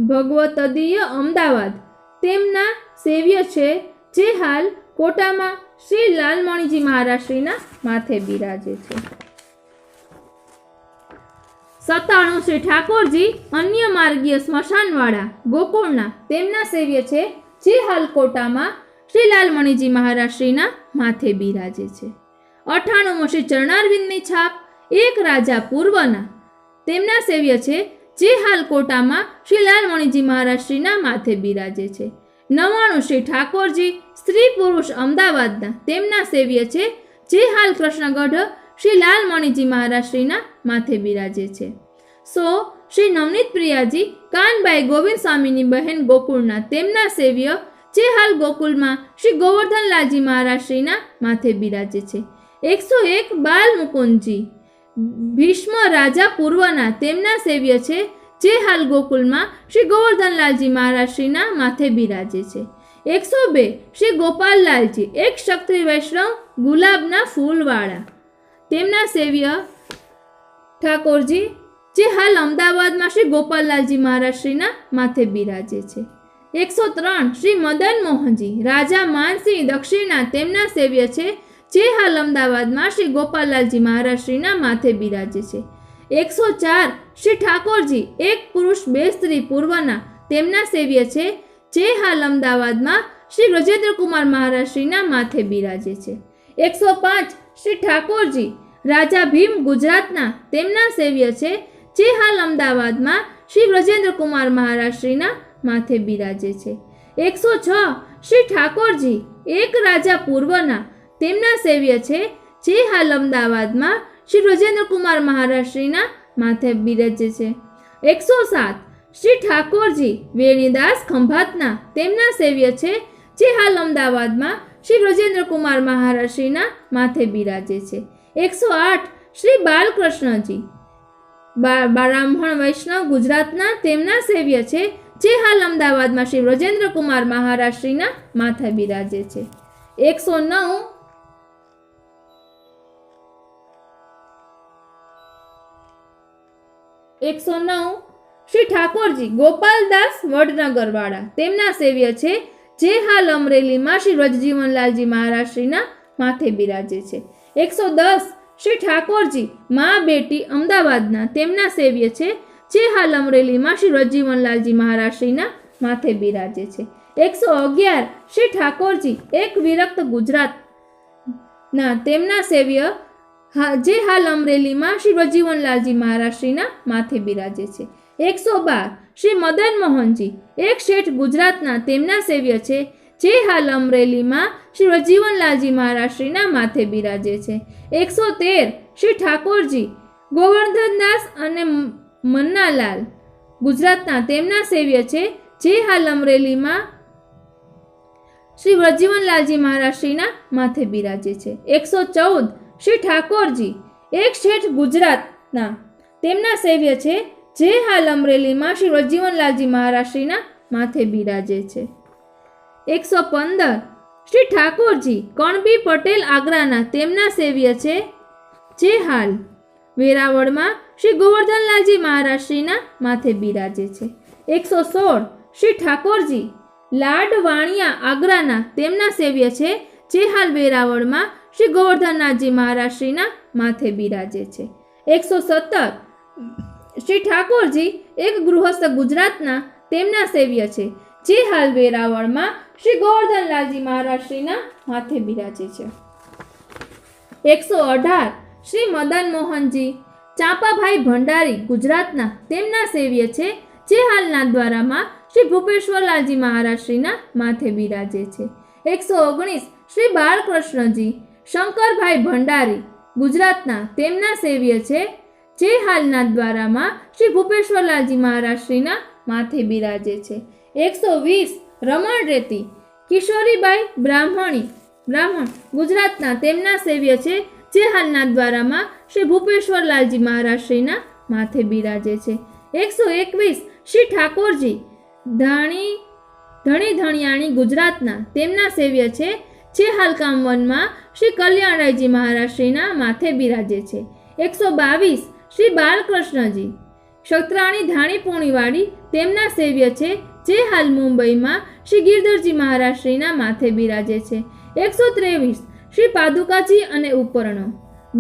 ભગવતદીય અમદાવાદ તેમના સેવ્ય છે, જે હાલ કોટામાં શ્રી લાલમણીજી મહારાજ શ્રીના માથે બિરાજે છે. 97 શ્રી ઠાકોરજી અન્ય માર્ગીય સ્મશાનવાળા ગોકુળના તેમના સેવ્ય છે, જે હાલ કોટામાં શ્રી લાલમણીજી મહારાજ શ્રીના માથે બિરાજે છે. 98 શ્રી ચરણારવિંદની છાપ એક રાજા પૂર્વના તેમના સેવ્ય છે, જે હાલ કોટામાં શ્રી લાલમણીજી મહારાજ શ્રીના માથે બિરાજે છે. 99 શ્રી ઠાકોરજી સ્ત્રી પુરુષ અમદાવાદના તેમના સેવ્ય છે, જે હાલ કૃષ્ણગઢ શ્રી લાલમણીજી મહારાજ શ્રીના માથે બિરાજે છે. 100 શ્રી નવનીત પ્રિયાજી કાનબાઈ ગોવિંદ સ્વામીની બહેન ગોકુળના તેમના સેવ્ય, જે હાલ ગોકુળમાં શ્રી ગોવર્ધનલાલજી મહારાજ શ્રીના માથે બિરાજે છે. 101 બાલ મુકુંદજી ભીષ્મ રાજા પૂર્વના તેમના સેવ્ય છે, જે હાલ ગોકુલમાં શ્રી ગોવર્ધનલાલજી મહારાજ શ્રીના માથે બિરાજે છે. 102 શ્રી ગોપાલલાલજી એક ક્ષત્રિય વૈષ્ણવ ગુલાબના ફૂલવાળા તેમના સેવ્ય ઠાકોરજી, જે હાલ અમદાવાદમાં શ્રી ગોપાલલાલજી મહારાજ શ્રીના માથે બિરાજે છે. 103 શ્રી મદન મોહનજી રાજા માનસિંહ દક્ષિણના તેમના સેવ્ય છે, જે હાલ અમદાવાદમાં શ્રી ગોપાલલાલજી મહારાજ શ્રીના માથે બિરાજે છે. 104 શ્રી ઠાકોરજી એક પુરુષ બે સ્ત્રી પૂર્વના તેમના સેવ્ય છે, જે હાલ અમદાવાદમાં શ્રી વ્રજેન્દ્રકુમાર મહારાજ શ્રીના માથે બિરાજે છે. 105 શ્રી ઠાકોરજી રાજા ભીમ ગુજરાતના તેમના સેવ્ય છે, જે હાલ અમદાવાદમાં શ્રી વ્રજેન્દ્રકુમાર મહારાજ શ્રીના માથે બિરાજે છે. 106 શ્રી ઠાકોરજી એક રાજા પૂર્વના તેમના સેવ્ય છે, જે હાલ અમદાવાદમાં શ્રી વ્રજેન્દ્રકુમાર મહારાજ શ્રીના માથે બિરાજે છે. 107 શ્રી ઠાકોરજી વેણીદાસ ખંભાતના તેમના સેવ્ય છે, જે હાલ અમદાવાદમાં શ્રી વ્રજેન્દ્રકુમાર મહારાજ શ્રીના માથે બિરાજે છે. 108 શ્રી બાલકૃષ્ણજી બ્રાહ્મણ વૈષ્ણવ ગુજરાતના તેમના સેવ્ય છે, જે હાલ અમદાવાદમાં શ્રી વ્રજેન્દ્રકુમાર મહારાજ શ્રીના માથે બિરાજે છે. 109 શ્રી ઠાકોરજી ગોપાલદાસ વડનગરવાળા તેમના સેવ્ય છે, જે હાલ અમરેલીમાં શ્રી વ્રજજીવનલાલજી મહારાજ શ્રીના માથે બિરાજે છે. 110 શ્રી ઠાકોરજી મા બેટી અમદાવાદના તેમના સેવ્ય છે, જે હાલ અમરેલીમાં શ્રી વ્રજજીવનલાલજી મહારાજ શ્રીના માથે બિરાજે છે. 111 શ્રી ઠાકોરજી એક વિરક્ત ગુજરાતના તેમના સેવ્ય, જે હાલ અમરેલીમાં શ્રી વ્રજજીવનલાલજી મહારાજ શ્રીના માથે બિરાજે છે. 112 શ્રી મદન મોહનજી એક શેઠ ગુજરાતના તેમના સેવ્ય છે, જે હાલ અમરેલીમાં શ્રી વ્રજજીવનલાલજી મહારાજ શ્રીના માથે બિરાજે છે. 113 શ્રી ઠાકોરજી ગોવર્ધનદાસ અને મન્નાલાલ ગુજરાતના તેમના સેવ્ય છે, જે હાલ અમરેલીમાં શ્રી વ્રજજીવનલાલજી મહારાજ શ્રીના માથે બિરાજે છે. 114 શ્રી ઠાકોરજી એક શેઠ ગુજરાતના તેમના સેવ્ય છે, જે હાલ અમરેલીમાં શ્રી વ્રજજીવનલાલજી મહારાજ શ્રીના માથે બિરાજે છે. 115 શ્રી ઠાકોરજી કણબી પટેલ આગ્રાના તેમના સેવ્ય છે, જે હાલ વેરાવળમાં શ્રી ગોવર્ધનલાલજી મહારાજ શ્રીના માથે બિરાજે છે. 116 શ્રી ઠાકોરજી લાડવાણિયા આગ્રાના તેમના સેવ્ય છે, જે હાલ વેરાવળમાં શ્રી ગોવર્ધનનાથજી મહારાજ શ્રીના માથે બિરાજે છે. 117 શ્રી ઠાકોરજી એક ગૃહસ્થ ગુજરાતના તેમના સેવ્ય છે, જે હાલ વેરાવળમાં શ્રી ગોવર્ધનલાલજી મહારાજ શ્રીના માથે બિરાજે છે. 118 શ્રી મદન મોહનજી ચાંપાભાઈ ભંડારી ગુજરાતના તેમના સેવ્ય છે, જે હાલ નાથદ્વારામાં શ્રી ભૂપેશ્વરલાલજી મહારાજ શ્રીના માથે બિરાજે છે. 119 શ્રી બાલકૃષ્ણજી શંકરભાઈ ભંડારી ગુજરાતના તેમના સેવ્ય છે, જે હાલ નાથદ્વારામાં શ્રી ભૂપેશ્વરલાલજી મહારાજ શ્રીના માથે બિરાજે છે. 120 રમણ રેતી કિશોરીબાઈ બ્રાહ્મણ ગુજરાતના તેમના સેવ્ય છે, જે હાલ નાથદ્વારામાં શ્રી ભૂપેશ્વરલાલજી મહારાજ શ્રીના માથે બિરાજે છે. 121 શ્રી ઠાકોરજી ધણી ધણિયાણી ગુજરાતના તેમના સેવ્ય છે, જે હાલ કામવનમાં શ્રી કલ્યાણરાયજી મહારાજ શ્રીના માથે બિરાજે છે. 122 શ્રી બાલકૃષ્ણજી ક્ષત્રાણી ધાણી પૂણીવાડી તેમના સેવ્ય છે, જે હાલ મુંબઈમાં શ્રી ગિરધરજી મહારાજ શ્રીના માથે બિરાજે છે. 123 શ્રી પાદુકાજી અને ઉપરણો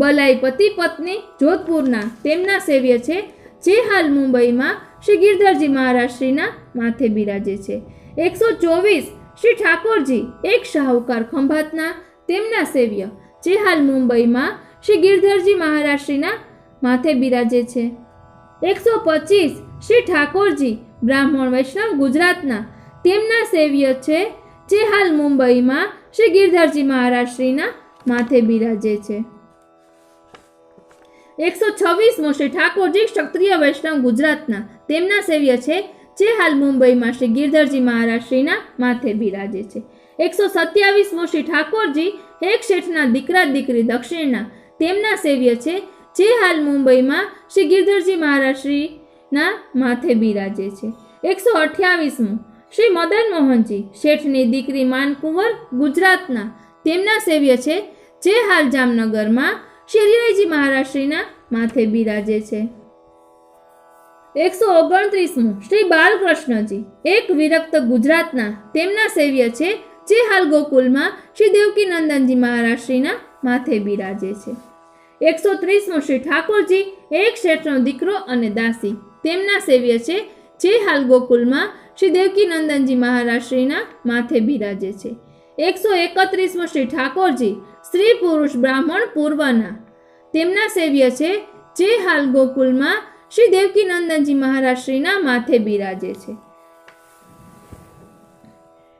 બલાઈ પતિ પત્ની જોધપુરના તેમના સેવ્ય છે, જે હાલ મુંબઈમાં શ્રી ગિરધરજી મહારાજ શ્રીના માથે બિરાજે છે. 124 શ્રી ઠાકોરજી એક શાહુકાર ખંભાતના તેમના સેવ્ય, જે હાલ મુંબઈમાં શ્રી ગિરધરજી મહારાજ શ્રીના માથે બિરાજે છે. 125 શ્રી ઠાકોરજી બ્રાહ્મણ વૈષ્ણવ ગુજરાતના તેમના સેવ્ય છે, જે હાલ મુંબઈમાં શ્રી ગિરધરજી મહારાજ શ્રીના માથે બિરાજે છે. 126 શ્રી ઠાકોરજી ક્ષત્રિય વૈષ્ણવ ગુજરાતના તેમના સેવ્ય છે, જે હાલ મુંબઈમાં શ્રી ગિરધરજી મહારાજ શ્રીના માથે બિરાજે છે. 127 શ્રી ઠાકોરજી એક શેઠના દીકરા દીકરી દક્ષિણના તેમના સેવ્ય છે, જે હાલ મુંબઈમાં શ્રી ગિરધરજી મહારાજ શ્રીના માથે બિરાજે છે. 128 શ્રી મદન મોહનજી શેઠની દીકરી માનકુંવર ગુજરાતના તેમના સેવ્ય છે, જે હાલ જામનગરમાં શ્રી હરિરાયજી મહારાજ શ્રીના માથે બિરાજે છે. 129 શ્રી બાલકૃષ્ણજી એક વિરક્ત ગુજરાતના તેમના સેવ્ય છે, જે હાલ ગોકુલમાં શ્રી દેવકી નંદનજી મહારાજ શ્રીના માથે બિરાજે છે. 130 શ્રી ઠાકોરજી એક શેઠનો દીકરો અને દાસી તેમના સેવ્ય છે, જે હાલ ગોકુલમાં શ્રી દેવકી નંદનજી મહારાજ શ્રીના માથે બિરાજે છે. 131 શ્રી ઠાકોરજી સ્ત્રી પુરુષ બ્રાહ્મણ પૂર્વના તેમના સેવ્ય છે, જે હાલ ગોકુલમાં શ્રી દેવકી નંદનજી મહારાજ શ્રીના માથે બિરાજે છે.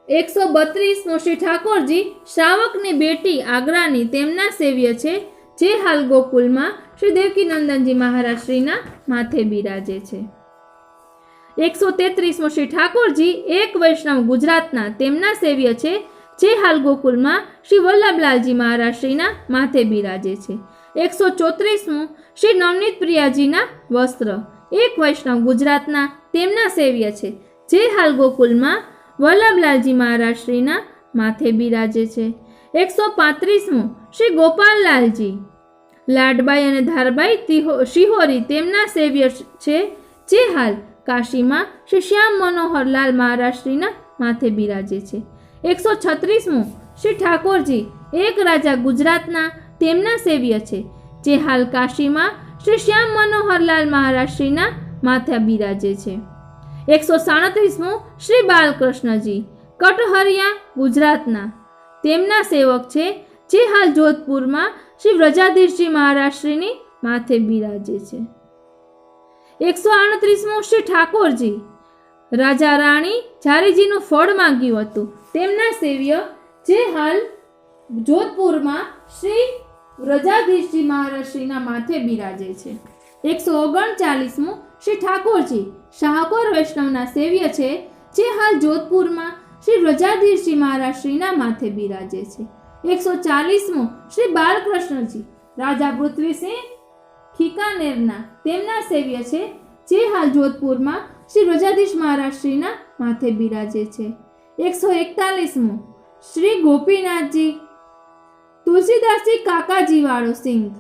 132 શ્રી ઠાકોરજી શ્રાવકની બેટી આગ્રાની તેમના સેવ્ય છે, જે હાલ ગોકુલમાં શ્રી દેવકી નંદનજી મહારાજ શ્રીના માથે બિરાજે છે. 133 શ્રી ઠાકોરજી એક વૈષ્ણવ ગુજરાતના તેમના સેવ્ય છે, જે હાલ ગોકુલમાં શ્રી વલ્લભલાલજી મહારાજ શ્રીના માથે બિરાજે છે. 134 શ્રી નવનીત પ્રિયાજીના વસ્ત્ર એક વૈષ્ણવ ગુજરાતના તેમના સેવ્ય છે, જે હાલ ગોકુલમાં વલ્લભલાલજી મહારાજ શ્રીના માથે બિરાજે છે. 135 શ્રી ગોપાલલાલજી લાડબાઈ અને ધારબાઈ શિહોરી તેમના સેવ્ય છે, જે હાલ કાશીમાં શ્રી શ્યામ મનોહરલાલ મહારાજ શ્રીના માથે બિરાજે છે. 136 શ્રી ઠાકોરજી એક રાજા ગુજરાતના તેમના સેવ્ય છે, જે હાલ કાશીમાં શ્રી શ્યામ મનોહરલાલ મહારાજ શ્રીના માથે બિરાજે છે. 137 શ્રી બાલકૃષ્ણજી કટહરિયા ગુજરાતના તેમના સેવક છે, જે હાલ જોધપુરમાં શ્રી વ્રજાધીશજી મહારાજ શ્રીની માથે બિરાજે છે. 138 શ્રી ઠાકોરજી રાજા રાણી ઝારીજીનું ફળ માંગ્યું હતું તેમના સેવ્ય, જે હાલ જોધપુરમાં શ્રી વ્રજાધીશજી મહારાજ શ્રીના માથે બિરાજે છે. 139 શ્રી ઠાકોરજી શાહકોર વૈષ્ણવના સેવ્ય છે, જે હાલ જોધપુરમાં શ્રી વ્રજાધીશજી મહારાજ શ્રીના માથે બિરાજે છે. 140 શ્રી બાલકૃષ્ણજી રાજા પૃથ્વીસિંહ ખીકાનેરના તેમના સેવ્ય છે, જે હાલ જોધપુરમાં શ્રી વ્રજાધીશ મહારાજ શ્રીના માથે બિરાજે છે. 141 શ્રી ગોપીનાથજી તુલસીદાસજી કાકાજીવાળો સિંધ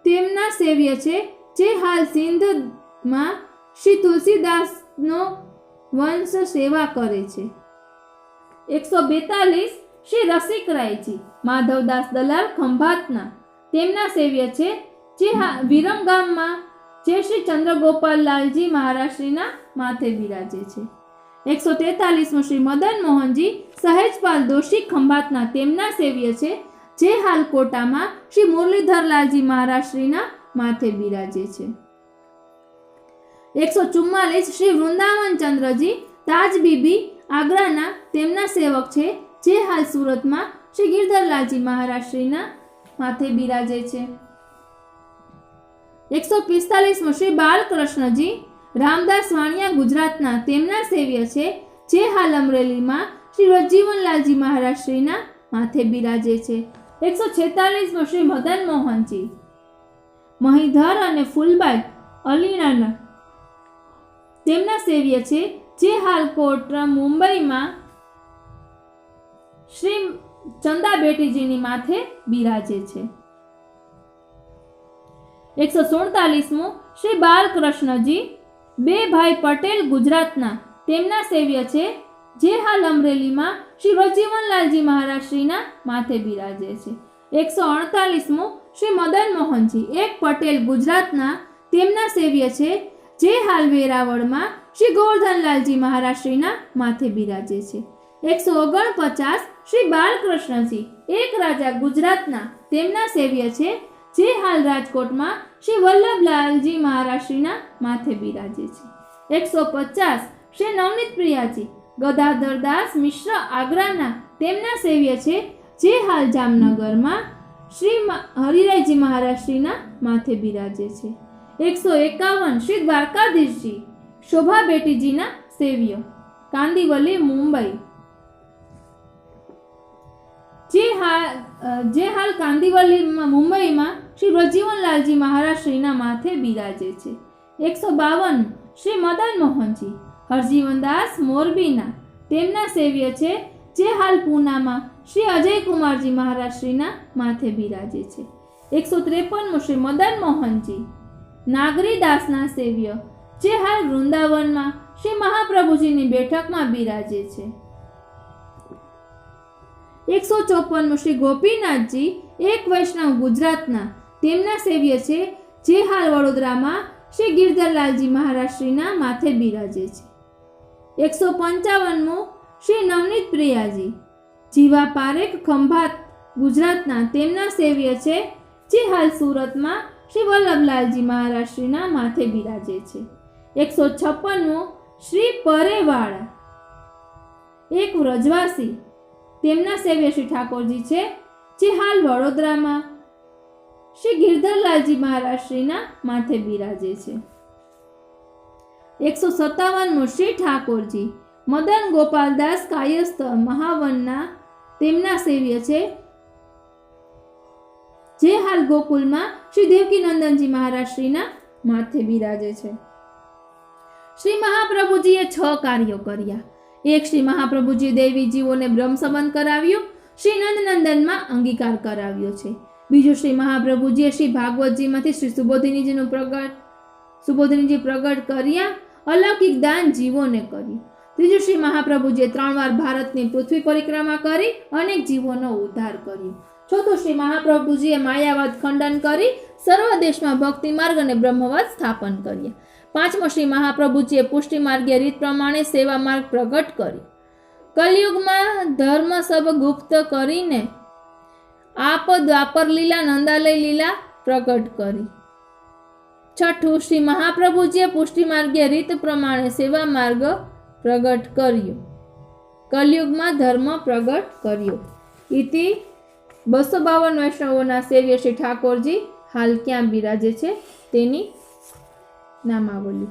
તેમના સેવ્ય છે, જે હાલ સિંધમાં શ્રી તુલસીદાસનો વંશ સેવા કરે છે. 142 શ્રી રસિકરાયજી માધવદાસ દલાલ ખંભાતના તેમના સેવ્ય છે, જે વિરમગામમાં જે શ્રી ચંદ્રગોપાલલાલજી મહારાજ શ્રીના માથે બિરાજે છે. 143 શ્રી મદન મોહનજી સહેજપાલ દોશી ખંભાતના તેમના સેવ્ય છે, જે હાલ કોટામાં શ્રી મુરલીધરલાલજી મહારાજ શ્રીના માથે બિરાજે છે. 144 શ્રી વૃંદાવન ચંદ્રજી તાજબીબી આગ્રાના તેમના સેવક છે, જે હાલ સુરતમાં શ્રી ગિરધરલાલજી મહારાજ શ્રીના માથે બિરાજે છે. 145 શ્રી બાલકૃષ્ણજી રામદાસ વાણિયા ગુજરાતના તેમના સેવ્ય છે, જે હાલ અમરેલીમાં શ્રી રજીવનલાલજી મહારાજ શ્રીના માથે બિરાજે છે. 146મો શ્રી મદન મોહનજી મહીધર અને ફૂલબાઈ અલીનાના તેમના સેવ્ય છે, જે હાલ કોટરા મુંબઈમાં શ્રી ચંદા બેટીજીની માથે બિરાજે છે. 147મો શ્રી બાલકૃષ્ણજી બે ભાઈ પટેલ ગુજરાતના તેમના સેવ્ય છે, જે હાલ અમરેલીમાં શ્રી વજીવનલાલજી મહારાજશ્રીના માથે બિરાજે છે. 148મો શ્રી મદન મોહનજી એક પટેલ ગુજરાતના તેમના સેવ્ય છે, જે હાલ વેરાવળમાં શ્રી ગોવર્ધનલાલજી મહારાજશ્રીના માથે બિરાજે છે. 149 શ્રી બાલકૃષ્ણજી એક રાજા ગુજરાતના તેમના સેવ્ય છે, જે હાલ રાજકોટમાં શ્રી વલ્લભલાલજી મહારાજશ્રીના માથે બિરાજે છે. 150 શ્રી નવનીત પ્રિયાજી ગદાધરદાસ મિશ્ર આગ્રાના તેમના સેવ્ય છે, જે હાલ જામનગરમાં શ્રી હરિરાયજી મહારાજશ્રીના માથે બિરાજે છે. 151 શ્રી દ્વારકાધીશજી શોભા બેટીજીના સેવ્ય કાંદીવલી મુંબઈ, જે હાલ કાંદીવલી મુંબઈમાં શ્રી વજીવનલાલજી મહારાજશ્રીના માથે બિરાજે છે. 152 શ્રી મદન મોહનજી હરજીવનદાસ મોરબીના તેમના સેવ્ય છે, જે હાલ પૂનામાં શ્રી અજયકુમારજી મહારાજશ્રીના માથે બિરાજે છે. 153મો શ્રી મદન મોહનજી નાગરીદાસના સેવ્ય, જે હાલ વૃંદાવનમાં શ્રી મહાપ્રભુજીની બેઠકમાં બિરાજે છે. 154મો શ્રી ગોપીનાથજી એક વૈષ્ણવ ગુજરાતના તેમના સેવ્ય છે, જે હાલ વડોદરામાં શ્રી ગિરધરલાલજી મહારાજશ્રીના માથે બિરાજે છે. 155મો શ્રી નવનીત પ્રિયાજી જીવા પારેખ ખંભાત ગુજરાતના તેમના સેવ્ય છે, જે હાલ સુરતમાં શ્રી વલ્લભલાલજી મહારાજશ્રીના માથે બિરાજે છે. 156મો શ્રી પરેવાળા એક વ્રજવાસી તેમના સેવ્ય શ્રી ઠાકોરજી છે, જે હાલ વડોદરામાં શ્રી ગિરધરલાલજી મહારાજશ્રીના માથે બિરાજે છે. 157મો શ્રી ઠાકોરજી મદન ગોપાલદાસ કાયસ્થ મહાવનના તેમના સેવ્ય છે, જે હાલ ગોકુલમાં શ્રી દેવકીનંદનજી મહારાજશ્રીના માથે બિરાજે છે. શ્રી મહાપ્રભુજીએ 6 કાર્યો કર્યા. એક, શ્રી મહાપ્રભુજીએ દેવી જીવોને બ્રહ્મ સંબંધ કરાવ્યો, શ્રી નંદનંદનમાં અંગીકાર કરાવ્યો છે. બીજું, શ્રી મહાપ્રભુજીએ શ્રી ભાગવતજીમાંથી શ્રી સુબોધિનીજી પ્રગટ કર્યા, અલૌકિક દાન જીવોને કર્યું. ત્રીજું, શ્રી મહાપ્રભુજીએ 3 વાર ભારતની પૃથ્વી પરિક્રમા કરી અનેક જીવોનો ઉદ્ધાર કર્યો. ચોથું, શ્રી મહાપ્રભુજીએ માયાવાદ ખંડન કરી સર્વ દેશમાં ભક્તિ માર્ગ અને બ્રહ્મવાદ સ્થાપન કર્યા. 5મો, શ્રી મહાપ્રભુજીએ પુષ્ટિ માર્ગીય રીત પ્રમાણે સેવા માર્ગ પ્રગટ કર્યો. કલયુગમાં ધર્મ સબ ગુપ્ત કરીને આપ દ્વાપર લીલા નંદાલય લીલા પ્રગટ કરી. 6થું, શ્રી મહાપ્રભુજીએ પુષ્ટિ માર્ગીય રીત પ્રમાણે સેવા માર્ગ પ્રગટ કર્યો. કલયુગમાં ધર્મ પ્રગટ કર્યો. ઇતિ 252 વૈષ્ણવોના સેવ્ય શ્રી ઠાકોરજી હાલ ક્યાં બિરાજે છે તેની નામાવલી.